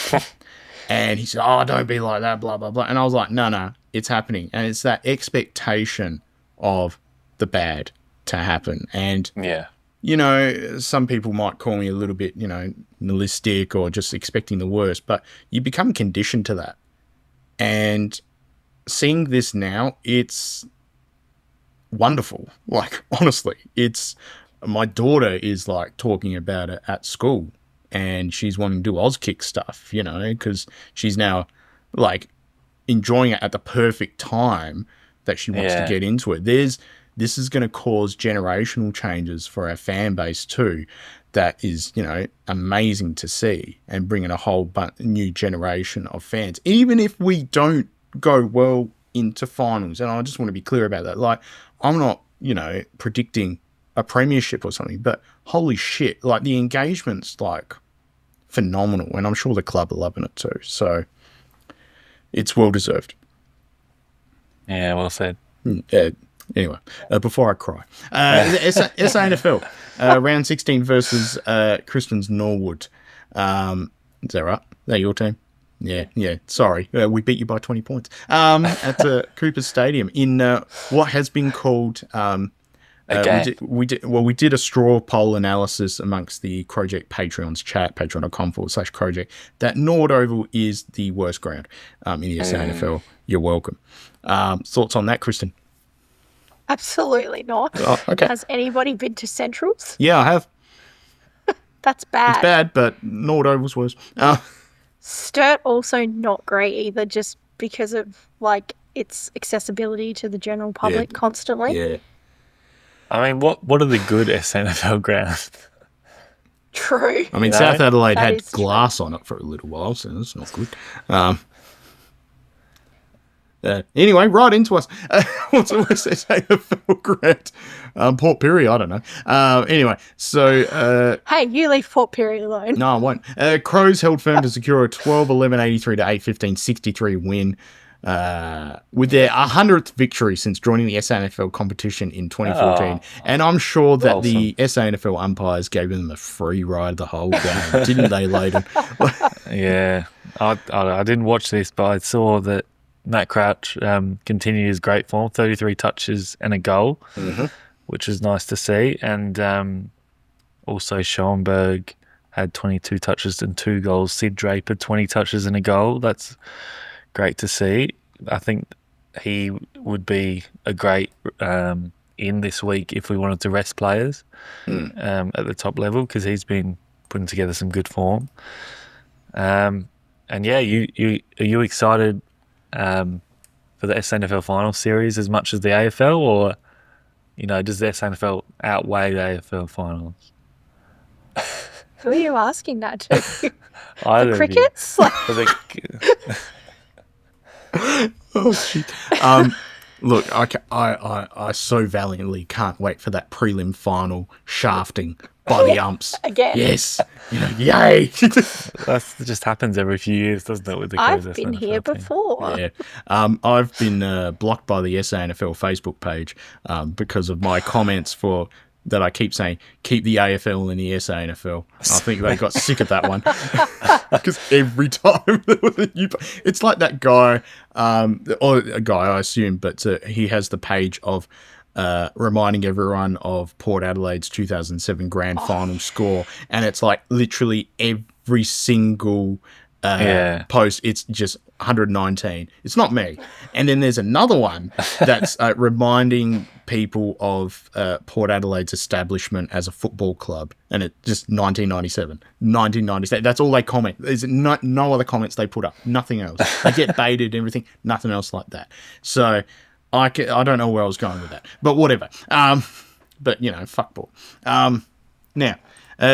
Speaker 3: And he said, don't be like that, blah, blah, blah. And I was like, no, it's happening. And it's that expectation of the bad to happen. And, some people might call me a little bit, nihilistic or just expecting the worst, but you become conditioned to that. And seeing this now, it's wonderful. Like, honestly, my daughter is like talking about it at school, and she's wanting to do Auskick stuff, because she's now like enjoying it at the perfect time that she wants to get into it. This is going to cause generational changes for our fan base too. That is, amazing to see, and bringing a whole new generation of fans. Even if we don't go well into finals, and I just want to be clear about that. Like, I'm not, predicting a premiership or something, but holy shit, like the engagement's like phenomenal, and I'm sure the club are loving it too. So it's well deserved.
Speaker 4: Yeah, well said.
Speaker 3: Anyway, before I cry, SANFL round 16 versus Kristin's Norwood. Is that right? Is that your team? Yeah. Sorry, we beat you by 20 points at Cooper Stadium in what has been called. We did a straw poll analysis amongst the Crowject Patreons chat, patreon.com/Crowject, that Norwood Oval is the worst ground in the SANFL. You're welcome. Thoughts on that, Kristin?
Speaker 5: Absolutely not.
Speaker 3: Oh, okay.
Speaker 5: Has anybody been to Centrals?
Speaker 3: Yeah, I have.
Speaker 5: That's bad.
Speaker 3: It's bad, but Norwood Oval's worse.
Speaker 5: Sturt also not great either, just because of like its accessibility to the general public constantly.
Speaker 3: Yeah.
Speaker 4: I mean, what are the good SANFL grounds?
Speaker 5: True.
Speaker 3: I mean, South Adelaide had glass on it for a little while, so that's not good. Anyway, right into us. What's the worst SANFL ground? Port Pirie, I don't know. Anyway, so...
Speaker 5: hey, you leave Port Pirie alone.
Speaker 3: No, I won't. Crows held firm to secure a 12-11-83 to 8-15-63 win with their 100th victory since joining the SANFL competition in 2014. And I'm sure that the SANFL umpires gave them a free ride the whole game, didn't they, Lleyton?
Speaker 4: Yeah. I didn't watch this, but I saw that Matt Crouch continued his great form, 33 touches and a goal, which is nice to see. And also Schoenberg had 22 touches and 2 goals. Sid Draper, 20 touches and a goal. That's great to see. I think he would be a great in this week if we wanted to rest players at the top level, because he's been putting together some good form. And yeah, are you excited for the SANFL final series as much as the AFL, or does the SANFL outweigh the AFL finals?
Speaker 5: Who are you asking that to?
Speaker 4: The
Speaker 5: crickets?
Speaker 3: Oh shit. Look, I so valiantly can't wait for that prelim final shafting by the umps.
Speaker 5: Again.
Speaker 3: Yes. Yay.
Speaker 4: That just happens every few years, doesn't it? With the
Speaker 5: I've
Speaker 4: Cruisers
Speaker 5: been
Speaker 4: NFL
Speaker 5: here
Speaker 4: team?
Speaker 5: before.
Speaker 3: Yeah. I've been blocked by the SANFL Facebook page because of my comments that I keep saying, keep the AFL in the SANFL. I think they got sick of that one. Because every time there was a new... It's like that guy, or a guy, I assume, but he has the page of reminding everyone of Port Adelaide's 2007 grand final score. And it's like literally every single post, it's just 119. It's not me. And then there's another one that's reminding people of Port Adelaide's establishment as a football club, and it's just 1997. That's all they comment. There's no other comments they put up. Nothing else. They get baited and everything. Nothing else like that. So I don't know where I was going with that, but whatever. But fuck ball. Now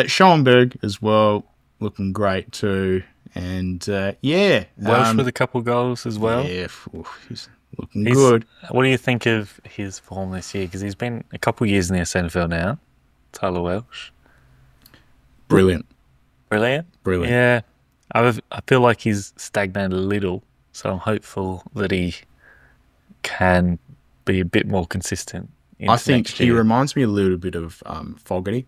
Speaker 3: Schoenberg as well, looking great too. And
Speaker 4: Welsh with a couple goals as well.
Speaker 3: Yeah, he's looking good.
Speaker 4: What do you think of his form this year? Because he's been a couple of years in the SANFL now. Tyler Welsh.
Speaker 3: Brilliant.
Speaker 4: Yeah, I feel like he's stagnated a little, so I'm hopeful that he can be a bit more consistent.
Speaker 3: I think he reminds me a little bit of Fogarty.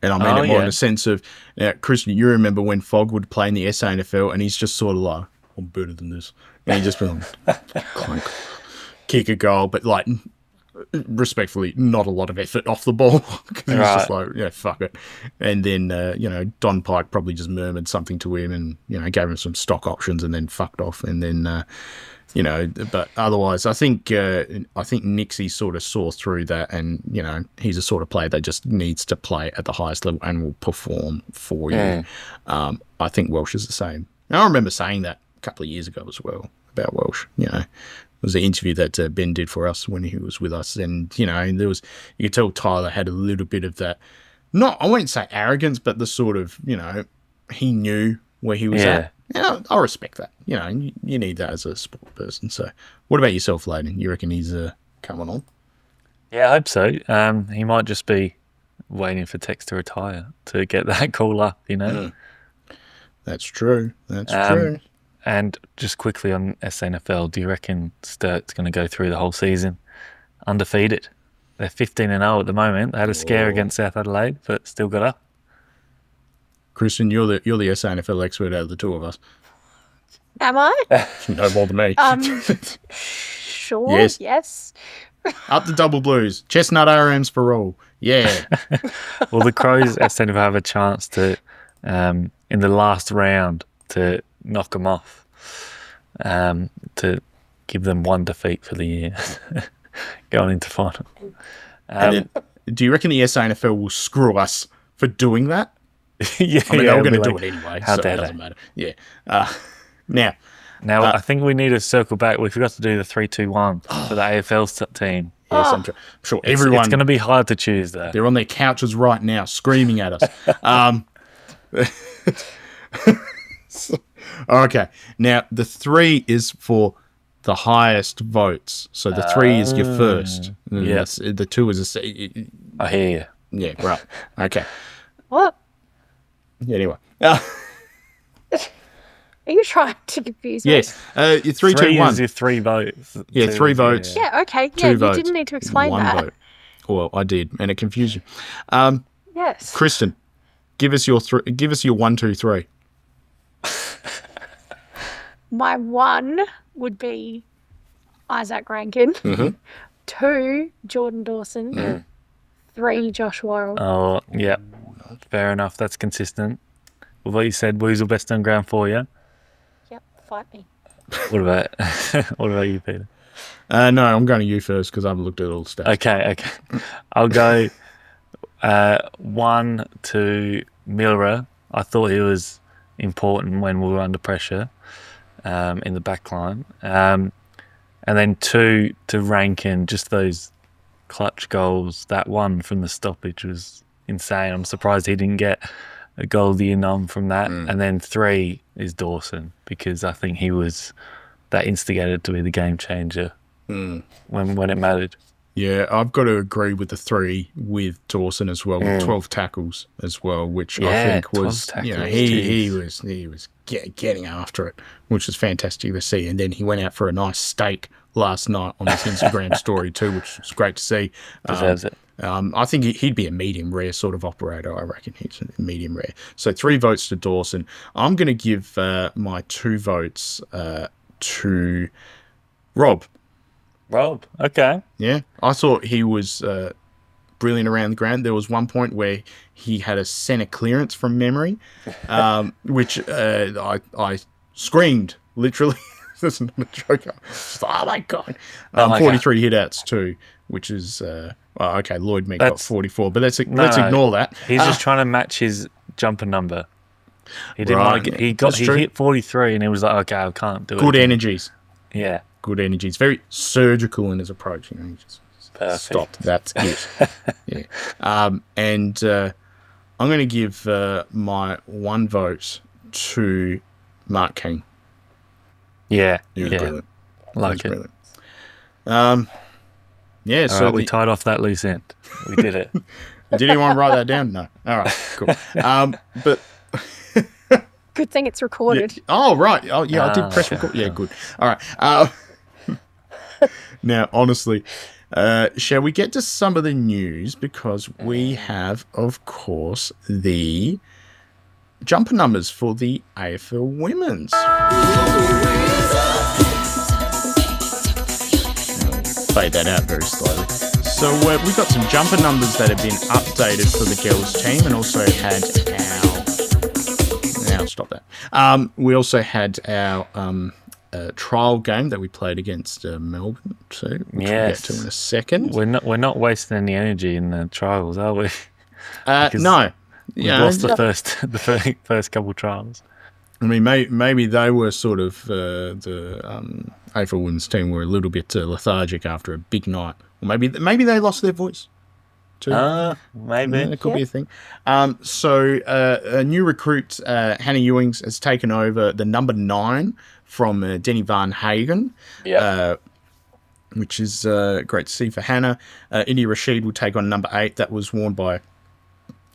Speaker 3: And I mean it more in the sense of, Kristin, you remember when Fog would play in the SANFL and he's just sort of like, I'm better than this. And he just be like, clunk, kick a goal, but like, respectfully, not a lot of effort off the ball. Because he's just like, fuck it. And then, Don Pike probably just murmured something to him and, gave him some stock options and then fucked off. And then, but otherwise, I think Nixie sort of saw through that, and he's a sort of player that just needs to play at the highest level and will perform for you. I think Welsh is the same. And I remember saying that a couple of years ago as well about Welsh. It was an interview that Ben did for us when he was with us, and there was, you could tell Tyler had a little bit of that, I won't say arrogance, but the sort of he knew where he was at. Yeah, I respect that. You need that as a sport person. So, what about yourself, Lleyton? You reckon he's coming on?
Speaker 4: Yeah, I hope so. He might just be waiting for Tex to retire to get that call up,
Speaker 3: That's true. That's true.
Speaker 4: And just quickly on SANFL, do you reckon Sturt's going to go through the whole season undefeated? They're 15-0 at the moment. They had a scare against South Adelaide, but still got up.
Speaker 3: Kristin, you're the SANFL expert out of the two of us.
Speaker 5: Am I?
Speaker 3: No more than me.
Speaker 5: Sure. Yes.
Speaker 3: Up the double blues. Chestnut RMs for all. Yeah.
Speaker 4: Well, the Crows SANFL have a chance to, in the last round, to knock them off, to give them one defeat for the year, going into final.
Speaker 3: And then, do you reckon the SANFL will screw us for doing that?
Speaker 4: Yeah,
Speaker 3: I mean, they were going to do it anyway, so it doesn't matter. Yeah. Now,
Speaker 4: I think we need to circle back. We forgot to do the 3-2-1 for the AFL team.
Speaker 3: Yes, I'm sure everyone...
Speaker 4: It's going to be hard to choose, though.
Speaker 3: They're on their couches right now, screaming at us. Okay. Now, the 3 is for the highest votes. So the 3 is your first.
Speaker 4: Yes.
Speaker 3: The 2 is a...
Speaker 4: I hear you.
Speaker 3: Yeah, right. Okay.
Speaker 5: What?
Speaker 3: Anyway.
Speaker 5: Are you trying to confuse me?
Speaker 3: Yes. Your 3, 2, 1.
Speaker 4: Is your 3 votes.
Speaker 3: Yeah, 3 votes.
Speaker 5: Yeah, okay.
Speaker 3: 2
Speaker 5: Yeah,
Speaker 3: votes.
Speaker 5: you didn't need to explain
Speaker 3: 1
Speaker 5: that.
Speaker 3: vote. Well, I did, and it confused you.
Speaker 5: Yes.
Speaker 3: Kristin, give us your 1, 2, 3.
Speaker 5: My 1 would be Isaac Rankin.
Speaker 3: Mm-hmm.
Speaker 5: 2, Jordan Dawson. 3, Josh Worrell.
Speaker 4: Oh, yeah. Fair enough. That's consistent. With what you said, Woozle best on ground for you.
Speaker 5: Yep, fight me.
Speaker 4: What about you, Peter?
Speaker 3: No, I'm going to you first because I haven't looked at all the stats.
Speaker 4: Okay. I'll go 1 to Milra. I thought he was important when we were under pressure in the back line. And then 2 to Rankin, just those clutch goals. That one from the stoppage was insane. I'm surprised he didn't get a goal the in from that. And then 3 is Dawson, because I think he was that instigated to be the game changer when it mattered.
Speaker 3: Yeah, I've got to agree with the 3 with Dawson as well, with 12 tackles as well, which I think was, he was getting after it, which was fantastic to see. And then he went out for a nice steak last night on his Instagram story too, which was great to see.
Speaker 4: Deserves it.
Speaker 3: I think he'd be a medium rare sort of operator. I reckon he's a medium rare. So 3 votes to Dawson. I'm going to give my 2 votes to Rob.
Speaker 4: Rob, okay.
Speaker 3: Yeah, I thought he was brilliant around the ground. There was one point where he had a centre clearance from memory, which I screamed, literally. That's not a joke. Just, oh, my God. 43 hit-outs too, which is... okay, Lloyd Meek got 44, but let's ignore that.
Speaker 4: He's just trying to match his jumper number. He didn't want to get... He hit 43 and he was like, okay, I can't do it.
Speaker 3: Good energies.
Speaker 4: Yeah.
Speaker 3: Good energy. It's very surgical in his approach. He just stopped. That's it. Yeah. And I'm going to give my 1 vote to Mark King.
Speaker 4: Yeah.
Speaker 3: He was brilliant.
Speaker 4: Like it.
Speaker 3: Brilliant. Yeah.
Speaker 4: All
Speaker 3: so
Speaker 4: right, we tied off that loose end. We did it.
Speaker 3: Did anyone write that down? No. All right. Cool. But.
Speaker 5: Good thing it's recorded.
Speaker 3: Yeah. Oh, right. Oh, yeah, I did press record. Yeah, good. All right. Now, honestly, shall we get to some of the news? Because we have, of course, the jumper numbers for the AFL Women's. Fade that out very slowly. So we've got some jumper numbers that have been updated for the girls team, and also had our... Now stop that. We also had our trial game that we played against Melbourne too, which we'll get to in a second.
Speaker 4: We're not wasting any energy in the trials, are we?
Speaker 3: No.
Speaker 4: We lost the first couple trials.
Speaker 3: I mean, maybe they were sort of the AFL Women's team were a little bit lethargic after a big night. Or maybe they lost their voice too.
Speaker 4: Maybe.
Speaker 3: Yeah, it could be a thing. So a new recruit, Hannah Ewings, has taken over the number 9 from Denny Van Hagen.
Speaker 4: Yeah.
Speaker 3: Which is great to see for Hannah. India Rashid will take on number 8. That was worn by,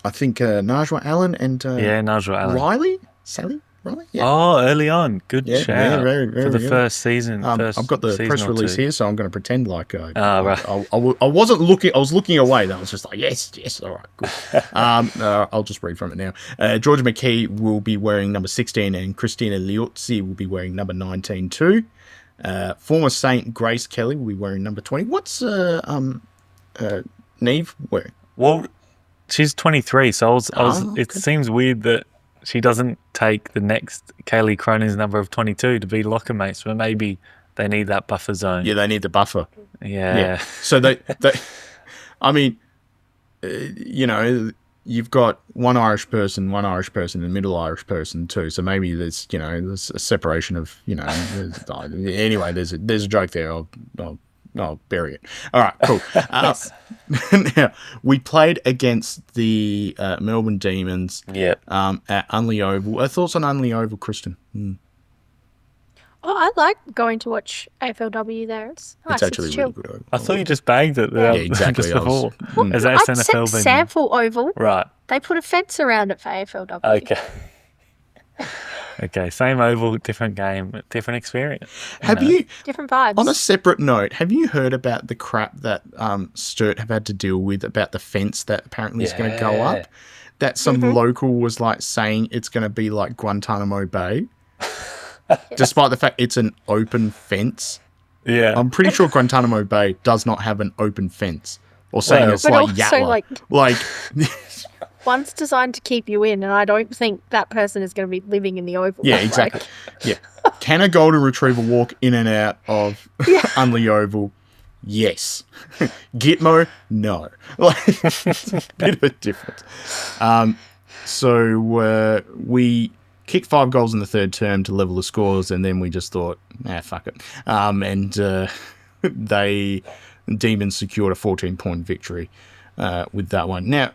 Speaker 3: I think, Najwa Allen and
Speaker 4: Najwa Allen.
Speaker 3: Riley? Sally? Riley? Yeah.
Speaker 4: Oh, early on. Good shout.
Speaker 3: Yeah, very, very
Speaker 4: for the
Speaker 3: good.
Speaker 4: First season.
Speaker 3: I've got the press release here, so I'm going to pretend like
Speaker 4: right.
Speaker 3: I wasn't looking. I was looking away. I was just like, yes, all right, good. I'll just read from it now. Georgia McKee will be wearing number 16, and Christina Liuzzi will be wearing number 19 too. Former Saint Grace Kelly will be wearing number 20. What's Neve wearing?
Speaker 4: Well, she's 23, so it seems weird that she doesn't take the next Kaylee Cronin's number of 22 to be locker mates, but maybe they need that buffer zone.
Speaker 3: Yeah, they need the buffer.
Speaker 4: Yeah.
Speaker 3: So they I mean, you've got one Irish person, and a middle Irish person too. So maybe there's a separation of anyway. There's a joke there. I'll bury it. All right, cool. Now, we played against the Melbourne Demons at Unley Oval. Thoughts on Unley Oval, Kristin?
Speaker 5: Oh, I like going to watch AFLW there. It's nice.
Speaker 3: It's actually
Speaker 5: chill.
Speaker 3: really good oval.
Speaker 4: I thought you just bagged it.
Speaker 3: Yeah, exactly.
Speaker 4: Just before. Is that
Speaker 5: I
Speaker 4: SANFL
Speaker 5: said
Speaker 4: venue?
Speaker 5: SANFL Oval.
Speaker 4: Right.
Speaker 5: They put a fence around it for AFLW.
Speaker 4: Okay. Okay, same oval, different game, different experience.
Speaker 3: Have you,
Speaker 5: different vibes.
Speaker 3: On a separate note, have you heard about the crap that Sturt have had to deal with about the fence that apparently is going to go up? That some local was like saying it's going to be like Guantanamo Bay, despite the fact it's an open fence.
Speaker 4: Yeah.
Speaker 3: I'm pretty sure Guantanamo Bay does not have an open fence. Or saying it's like Yatla. Like
Speaker 5: one's designed to keep you in, and I don't think that person is going to be living in the oval.
Speaker 3: Yeah, exactly. Yeah. Can a golden retriever walk in and out of Unley Oval? Yes. Gitmo? No. It's a bit of a difference. So we kicked 5 goals in the third term to level the scores, and then we just thought, fuck it. And the Demons secured a 14-point victory with that one. Now,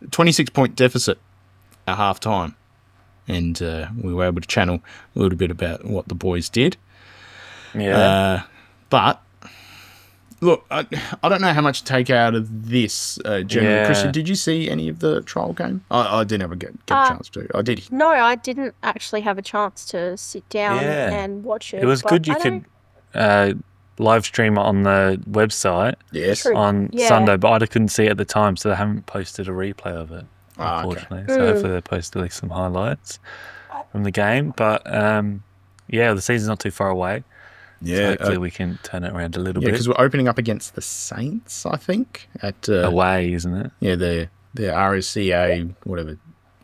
Speaker 3: 26-point deficit at half-time, and we were able to channel a little bit about what the boys did.
Speaker 4: Yeah.
Speaker 3: But Look, I don't know how much to take out of this, generally.
Speaker 4: Yeah.
Speaker 3: Kristin, did you see any of the trial game? I didn't ever get a chance to. I did.
Speaker 5: No, I didn't actually have a chance to sit down
Speaker 4: Yeah.
Speaker 5: and watch it.
Speaker 4: It was
Speaker 5: but
Speaker 4: good. You
Speaker 5: I
Speaker 4: could
Speaker 5: don't-
Speaker 4: live stream it on the website
Speaker 3: Yes.
Speaker 5: True.
Speaker 4: on
Speaker 5: Yeah.
Speaker 4: Sunday, but I couldn't see it at the time, so they haven't posted a replay of it,
Speaker 3: Ah, okay.
Speaker 4: unfortunately. So hopefully they post at least some highlights from the game. But yeah, the season's not too far away. So
Speaker 3: Yeah.
Speaker 4: hopefully we can turn it around a little
Speaker 3: Yeah,
Speaker 4: bit.
Speaker 3: because we're opening up against the Saints, I think, at
Speaker 4: Away, isn't it?
Speaker 3: yeah, the RSCA, whatever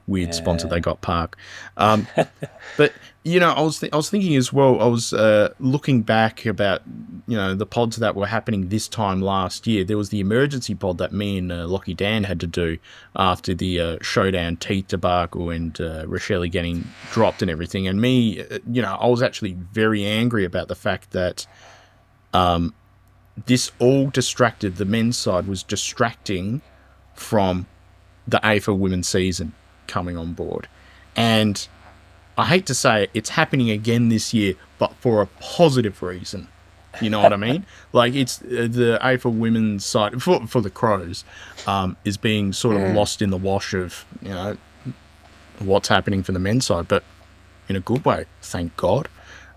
Speaker 3: weird sponsor they got, Park. But I was thinking as well. I was looking back about the pods that were happening this time last year. There was the emergency pod that me and Lockie Dan had to do after the Showdown teeth debacle and Rochelle getting dropped and everything. And me, I was actually very angry about the fact that this all distracted. The men's side was distracting from the AFL women's season coming on board. And I hate to say it, it's happening again this year, but for a positive reason. You know what I mean? Like, it's the AFL women's side, for the Crows, is being sort of lost in the wash of, what's happening for the men's side, but in a good way, thank God.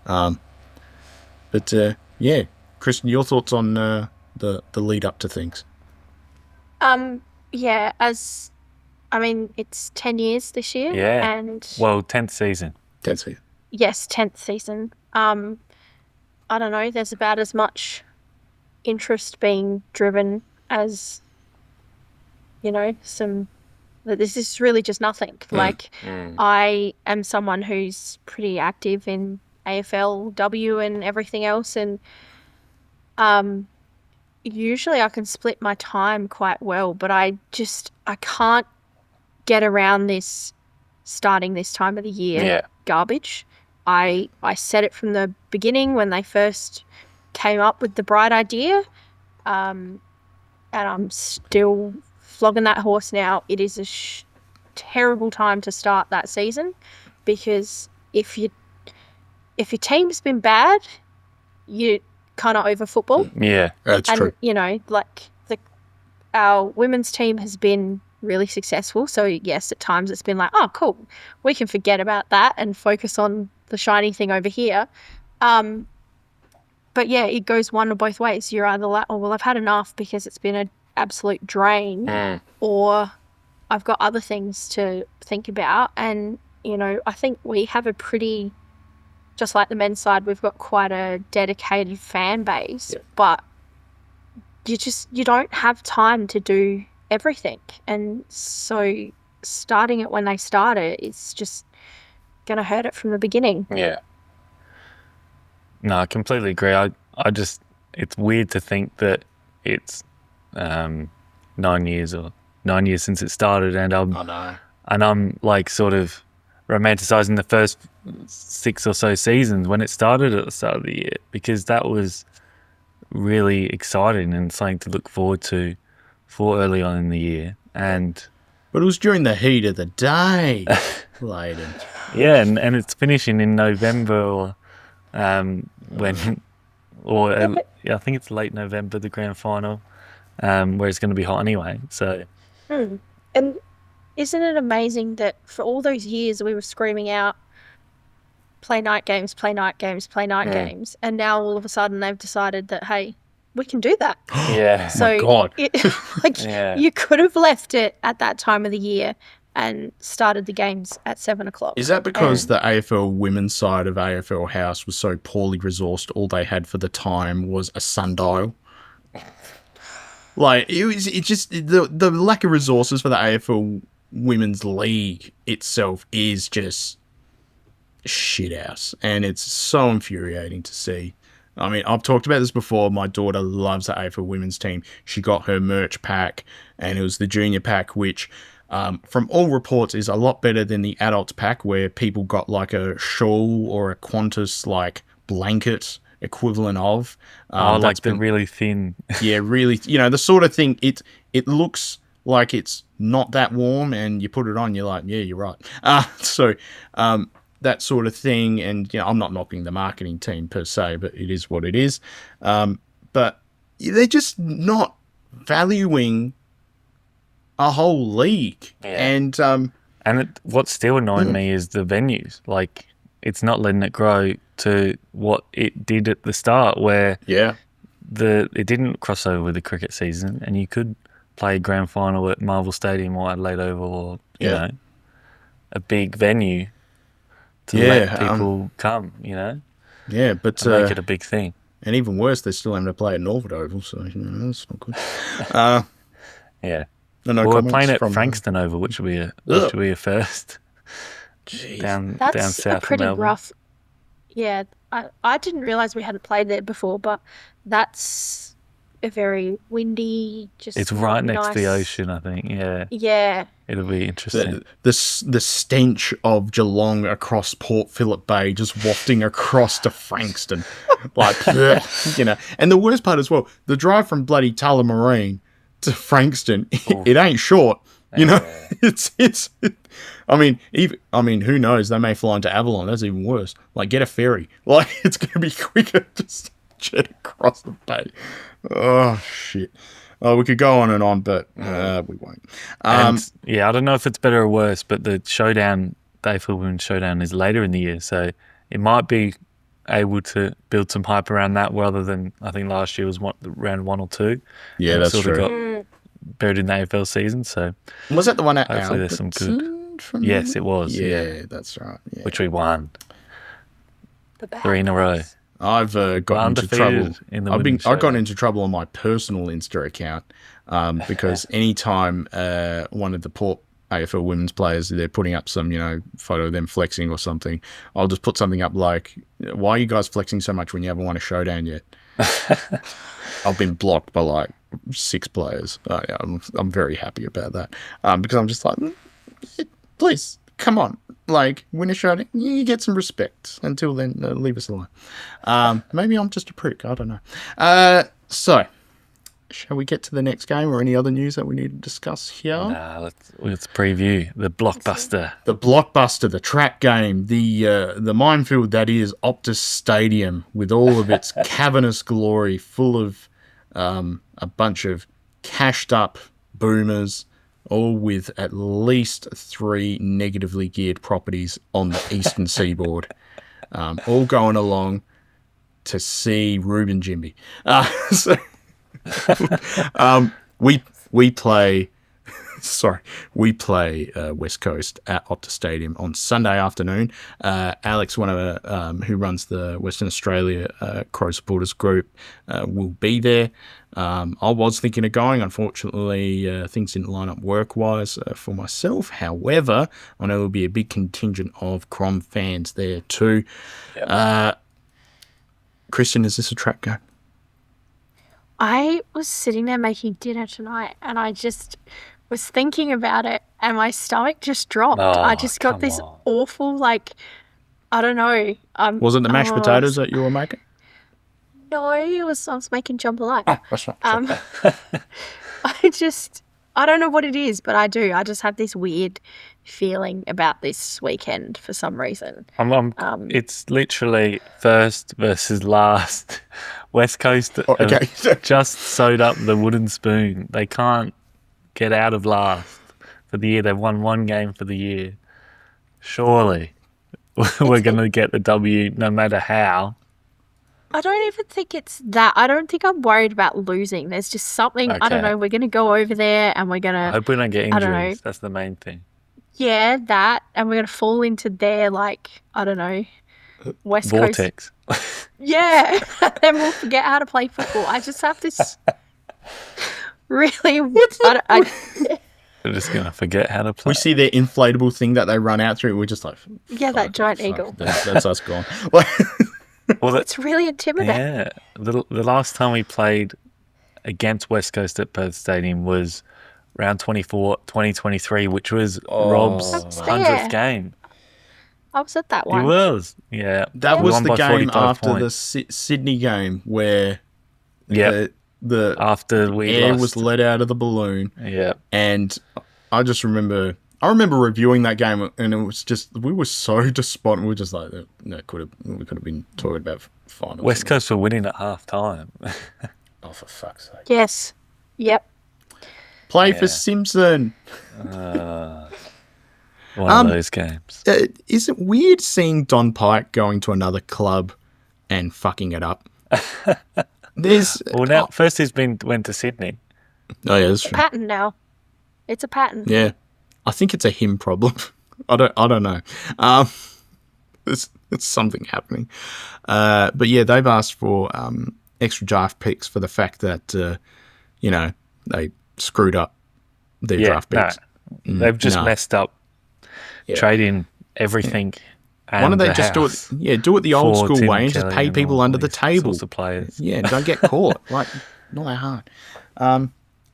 Speaker 3: But yeah, Kristin, your thoughts on the lead up to things?
Speaker 5: Yeah, it's 10 years this year.
Speaker 4: Yeah.
Speaker 5: And
Speaker 4: 10th season.
Speaker 3: That's it.
Speaker 5: yes, 10th season. I don't know, there's about as much interest being driven as, this is really just nothing. Like, I am someone who's pretty active in AFLW and everything else, and usually I can split my time quite well, but I can't get around this starting this time of the year garbage. I said it from the beginning when they first came up with the bright idea, and I'm still flogging that horse now. It is a terrible time to start that season, because if your team's been bad, you kind of over football.
Speaker 4: Yeah,
Speaker 3: that's true.
Speaker 5: Our women's team has been really successful. So yes, at times it's been like, oh, cool, we can forget about that and focus on the shiny thing over here. But yeah, it goes one of both ways. You're either like, oh, well, I've had enough because it's been an absolute drain, or I've got other things to think about. And, I think we have a pretty, just like the men's side, we've got quite a dedicated fan base, but you don't have time to do everything. And so starting it when they start it, it's just going to hurt it from the beginning.
Speaker 4: Yeah. No, I completely agree. It's weird to think that it's 9 years since it started, and I'm like sort of romanticizing the first 6 or so seasons when it started at the start of the year, because that was really exciting and something to look forward to for early on in the year.
Speaker 3: But it was during the heat of the day, Lleyton.
Speaker 4: Yeah, and it's finishing in November, or I think it's late November, the grand final, where it's going to be hot anyway. So,
Speaker 5: and isn't it amazing that for all those years we were screaming out, play night games, play night games, play night games, and now all of a sudden they've decided that, hey, we can do that.
Speaker 4: Yeah.
Speaker 5: So
Speaker 3: my God.
Speaker 5: You could have left it at that time of the year and started the games at 7:00.
Speaker 3: Is that because the AFL women's side of AFL House was so poorly resourced? All they had for the time was a sundial. Like, it just the lack of resources for the AFL women's league itself is just shit house, and it's so infuriating to see. I mean, I've talked about this before. My daughter loves the AFL women's team. She got her merch pack, and it was the junior pack, which, from all reports, is a lot better than the adults pack, where people got like a shawl or a Qantas like blanket equivalent of.
Speaker 4: like the really thin.
Speaker 3: Yeah, really. The sort of thing. It looks like it's not that warm, and you put it on, you're like, yeah, you're right. That sort of thing. And I'm not knocking the marketing team per se, but it is what it is. But they're just not valuing a whole league.
Speaker 4: Yeah. And what's still annoying me is the venues. Like, it's not letting it grow to what it did at the start, where it didn't cross over with the cricket season, and you could play a grand final at Marvel Stadium or Adelaide Oval, or you know, a big venue to let people come. You know,
Speaker 3: but
Speaker 4: and make it a big thing.
Speaker 3: And even worse, they're still having to play at Norwood Oval, so that's not good.
Speaker 4: We're playing at Frankston Oval, which will be a first.
Speaker 3: Jeez.
Speaker 4: Down south
Speaker 5: a pretty
Speaker 4: of Melbourne.
Speaker 5: rough. Yeah, I didn't realise we hadn't played there before, but that's a very windy.
Speaker 4: It's right next to the ocean, I think. Yeah.
Speaker 5: Yeah.
Speaker 4: It'll be interesting.
Speaker 3: The stench of Geelong across Port Phillip Bay just wafting across to Frankston, like you know. And the worst part as well, the drive from bloody Tullamarine to Frankston, it ain't short. You know, it's. I mean, who knows? They may fly into Avalon. That's even worse. Like, get a ferry. Like, it's going to be quicker just jet across the bay. Oh shit. Oh, we could go on and on, but we won't.
Speaker 4: I don't know if it's better or worse, but the showdown, the AFL Women's Showdown, is later in the year, so it might be able to build some hype around that, rather than, I think last year was round 1 or 2.
Speaker 3: Yeah, that's
Speaker 4: sort
Speaker 3: true.
Speaker 4: Got buried in the AFL season, so
Speaker 3: was that the one at
Speaker 4: hopefully there's some good. Yes, it was. Yeah,
Speaker 3: that's right. Yeah.
Speaker 4: Which we won 3 in a row.
Speaker 3: I've got into trouble. I got into trouble on my personal Insta account because anytime one of the Port AFL women's players, they're putting up some, photo of them flexing or something, I'll just put something up like, "Why are you guys flexing so much when you haven't won a showdown yet?" I've been blocked by like 6 players. I'm very happy about that because I'm just like, please, come on. Like, win a showdown, you get some respect. Until then, leave us alone. Maybe I'm just a prick. I don't know. So, shall we get to the next game, or any other news that we need to discuss here?
Speaker 4: Nah, let's preview the blockbuster.
Speaker 3: The blockbuster, the trap game, the minefield that is Optus Stadium, with all of its cavernous glory, full of a bunch of cashed up boomers, all with at least 3 negatively geared properties on the eastern seaboard, all going along to see Ruben Jimby. We play West Coast at Optus Stadium on Sunday afternoon. Alex, who runs the Western Australia Crow supporters group, will be there. I was thinking of going. Unfortunately, things didn't line up work-wise for myself. However, I know there'll be a big contingent of Crom fans there too. Yep. Kristin, is this a trap game?
Speaker 5: I was sitting there making dinner tonight, and I just was thinking about it, and my stomach just dropped. I just got this awful, I don't know.
Speaker 3: Was it the mashed potatoes that you were making?
Speaker 5: No, I was making jambalaya.
Speaker 3: Oh, that's right.
Speaker 5: I don't know what it is, but I do. I just have this weird feeling about this weekend for some reason.
Speaker 4: It's literally first versus last. West Coast just sewed up the wooden spoon. They can't get out of last for the year. They've won 1 game for the year. Surely we're going to get the W no matter how.
Speaker 5: I don't even think it's that. I don't think I'm worried about losing. There's just something, I don't know, we're going to go over there and we're going to...
Speaker 4: I hope we don't get injuries. That's the main thing.
Speaker 5: Yeah, that. And we're going to fall into their, I don't know, West
Speaker 4: Vortex.
Speaker 5: Coast. Yeah. Then we'll forget how to play football. I just have this really...
Speaker 4: We're just going to forget how to play.
Speaker 3: We see their inflatable thing that they run out through. We're just like...
Speaker 5: Yeah, that giant eagle.
Speaker 3: That's us gone.
Speaker 5: Well, it's really intimidating.
Speaker 4: Yeah. The last time we played against West Coast at Perth Stadium was round 24, 2023, which was Rob's 100th game.
Speaker 5: I was at that one.
Speaker 4: He was, yeah.
Speaker 3: That was the game after the Sydney game where
Speaker 4: after we
Speaker 3: air
Speaker 4: lost.
Speaker 3: was let out of the balloon.
Speaker 4: Yeah.
Speaker 3: And I just remember reviewing that game, and it was just, we were so despondent. We were just like, we could have been talking about finals.
Speaker 4: West Coast were winning at half time.
Speaker 3: Oh, for fuck's sake.
Speaker 5: Yes. Yep.
Speaker 3: Play for Simpson.
Speaker 4: One of those games.
Speaker 3: Is it weird seeing Don Pike going to another club and fucking it up?
Speaker 4: Now first he's went to Sydney.
Speaker 3: Oh yeah, that's
Speaker 5: It's a
Speaker 3: true.
Speaker 5: pattern now. It's a pattern.
Speaker 3: Yeah, I think it's a him problem. I don't know. It's something happening. But yeah, they've asked for extra draft picks for the fact that they screwed up their draft picks.
Speaker 4: No, they've just messed up.
Speaker 3: Yeah.
Speaker 4: Trading everything.
Speaker 3: Why don't they just do it the old school way and just pay people under the table?
Speaker 4: Sorts of players.
Speaker 3: Yeah, don't get caught. Like, not that hard.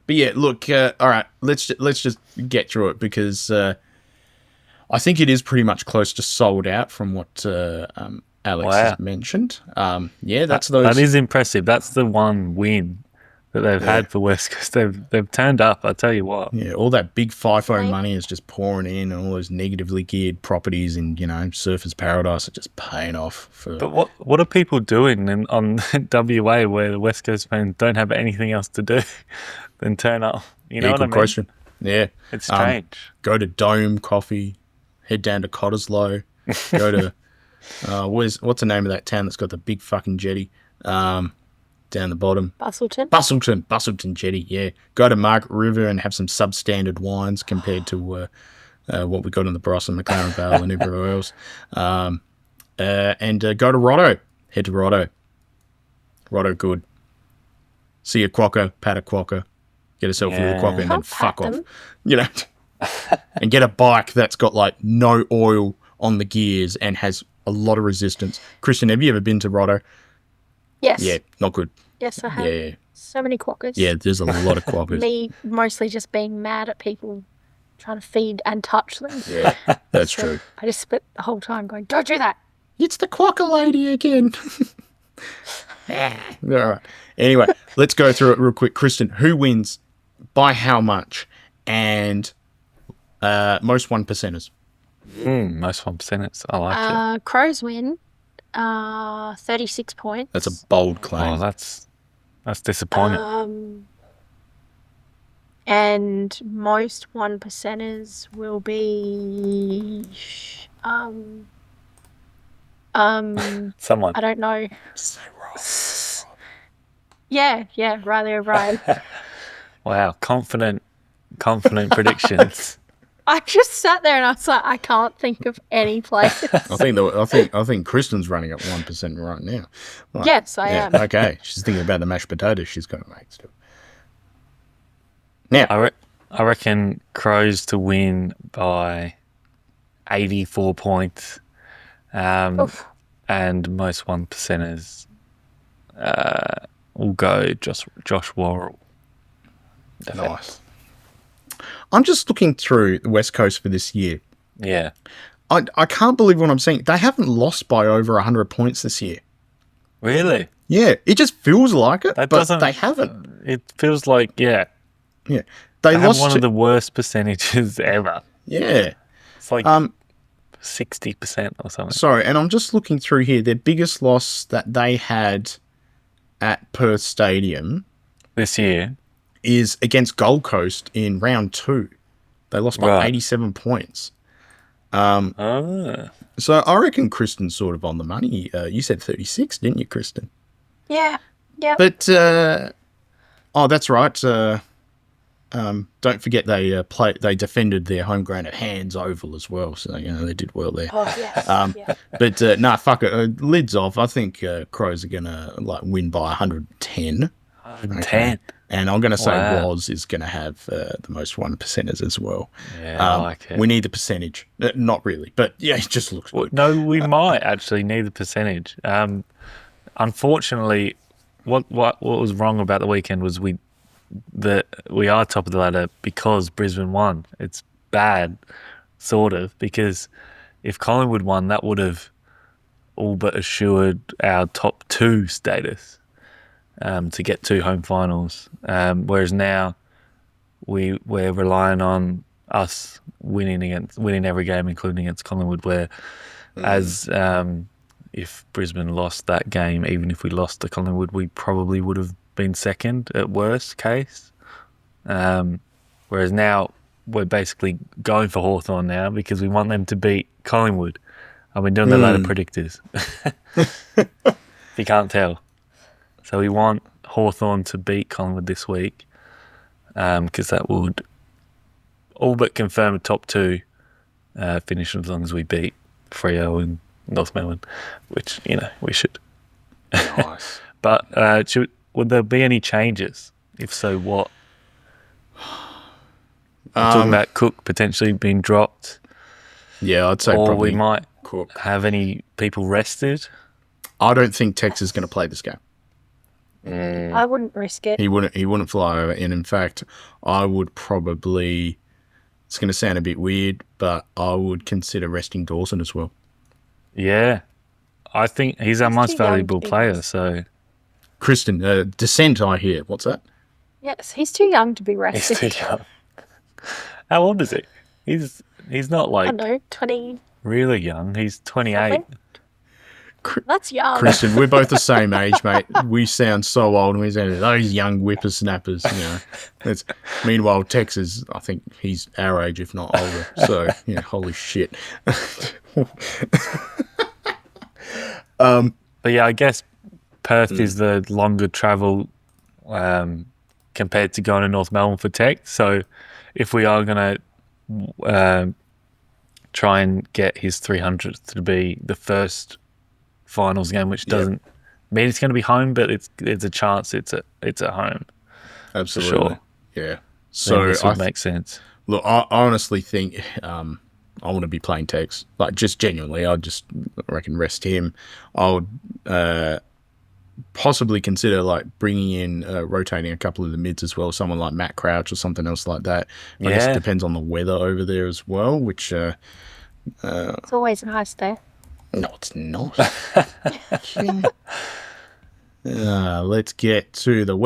Speaker 3: But yeah, look. All right, let's just get through it because I think it is pretty much close to sold out from what Alex has mentioned. That's those.
Speaker 4: That is impressive. That's the one win that they've had for West Coast. They've turned up, I tell you what.
Speaker 3: Yeah, all that big FIFO money is just pouring in, and all those negatively geared properties in, Surfers Paradise are just paying off.
Speaker 4: But what are people doing on WA where the West Coast fans don't have anything else to do than turn up? You know what I mean?
Speaker 3: Question. Yeah.
Speaker 4: It's strange.
Speaker 3: Go to Dome Coffee, head down to Cottesloe, go to, what's the name of that town that's got the big fucking jetty? Down the bottom. Bustleton Jetty, yeah. Go to Margaret River and have some substandard wines compared to what we got in the Bros and McLaren Vale and everywhere else. And go to Rotto. Head to Rotto. Rotto good. See a quokka, pat a quokka, get a selfie with a quokka and then fuck off. And get a bike that's got like no oil on the gears and has a lot of resistance. Kristin, have you ever been to Rotto?
Speaker 5: Yes.
Speaker 3: Yeah, not good.
Speaker 5: Yes, I have.
Speaker 3: Yeah.
Speaker 5: So many quokkas.
Speaker 3: Yeah, there's a lot of quokkas.
Speaker 5: Me mostly just being mad at people trying to feed and touch them.
Speaker 3: Yeah, that's true.
Speaker 5: I just spent the whole time going, don't do that.
Speaker 3: It's the quokka lady again. All right. Anyway, let's go through it real quick. Kristin, who wins, by how much, and most 1%ers?
Speaker 4: Most 1%ers. I like it.
Speaker 5: Crows win. 36 points.
Speaker 3: That's a bold claim.
Speaker 4: Oh, that's disappointing.
Speaker 5: And most 1%ers will be
Speaker 4: someone.
Speaker 5: I don't know.
Speaker 3: Say Rob.
Speaker 5: Yeah, Riley O'Brien.
Speaker 4: Wow, confident predictions.
Speaker 5: I just sat there and I was like, I can't think of any players.
Speaker 3: I think Kristin's running at 1% right now. Right.
Speaker 5: Yes, I am.
Speaker 3: Okay, she's thinking about the mashed potatoes she's going to make still. Now,
Speaker 4: I reckon Crows to win by 84 points, and most 1%ers will go Josh Worrell.
Speaker 3: Nice. I'm just looking through the West Coast for this year.
Speaker 4: Yeah.
Speaker 3: I can't believe what I'm seeing. They haven't lost by over 100 points this year.
Speaker 4: Really?
Speaker 3: Yeah, it just feels like it, but they haven't.
Speaker 4: It feels like, yeah.
Speaker 3: Yeah.
Speaker 4: They lost one of the worst percentages ever.
Speaker 3: Yeah.
Speaker 4: It's like 60% or something.
Speaker 3: Sorry, and I'm just looking through here. Their biggest loss that they had at Perth Stadium
Speaker 4: this year
Speaker 3: is against Gold Coast in round 2. They lost by 87 points. So I reckon Kristin's sort of on the money. You said 36, didn't you, Kristin?
Speaker 5: Yeah.
Speaker 3: But that's right. Don't forget they defended their home ground at Hands Oval as well, so they did well there.
Speaker 5: Oh yes.
Speaker 3: But fuck it. Lids off. I think Crows are gonna win by 110.
Speaker 4: 110.
Speaker 3: Okay. And I'm going to say Woz is going to have the most 1%ers as well.
Speaker 4: Yeah, I like it.
Speaker 3: We need the percentage. Not really, but yeah, it just looks good.
Speaker 4: No, we might actually need the percentage. Unfortunately, what was wrong about the weekend was we are top of the ladder because Brisbane won. It's bad, sort of, because if Collingwood won, that would have all but assured our top 2 status. To get 2 home finals, whereas now we're relying on us winning every game, including against Collingwood. Whereas if Brisbane lost that game, even if we lost to Collingwood, we probably would have been second at worst case. Whereas now we're basically going for Hawthorn now because we want them to beat Collingwood. I've been doing the ladder predictors. If you can't tell. So we want Hawthorn to beat Collingwood this week because that would all but confirm a top 2 finish as long as we beat Freo and North Melbourne, which, we should.
Speaker 3: Nice.
Speaker 4: But would there be any changes? If so, what? We're talking about Cook potentially being dropped.
Speaker 3: Yeah, I'd say
Speaker 4: or
Speaker 3: probably
Speaker 4: we might
Speaker 3: Cook.
Speaker 4: have any people rested.
Speaker 3: I don't think Tex is going to play this game.
Speaker 5: I wouldn't risk it.
Speaker 3: He wouldn't fly over. And in fact, I would probably, it's going to sound a bit weird, but I would consider resting Dawson as well.
Speaker 4: Yeah. I think he's our most
Speaker 5: too young
Speaker 4: valuable
Speaker 5: to be
Speaker 4: player,
Speaker 5: rested.
Speaker 4: so...
Speaker 3: Kristin, Descent, I hear. What's that?
Speaker 5: Yes, he's too young to be rested.
Speaker 4: He's too young. How old is he? He's not
Speaker 5: I
Speaker 4: like
Speaker 5: don't know, 20.
Speaker 4: really young. He's 28.
Speaker 5: That's young.
Speaker 3: Kristin, we're both the same age, mate. We sound so old. We sound those young whippersnappers, Meanwhile, Tex is, I think he's our age, if not older. So, holy shit.
Speaker 4: But yeah, I guess Perth is the longer travel compared to going to North Melbourne for Tech. So if we are going to try and get his 300th to be the first finals game, which doesn't mean it's going to be home, but it's a chance it's at home.
Speaker 3: Absolutely.
Speaker 4: For sure.
Speaker 3: Yeah. So
Speaker 4: this would make sense.
Speaker 3: Look, I honestly think I want to be playing Tex. Like, just genuinely, I reckon rest him. I would possibly consider bringing in rotating a couple of the mids as well, someone like Matt Crouch or something else like that. I guess it depends on the weather over there as well, which
Speaker 5: It's always nice there.
Speaker 3: no, it's not. Let's get to the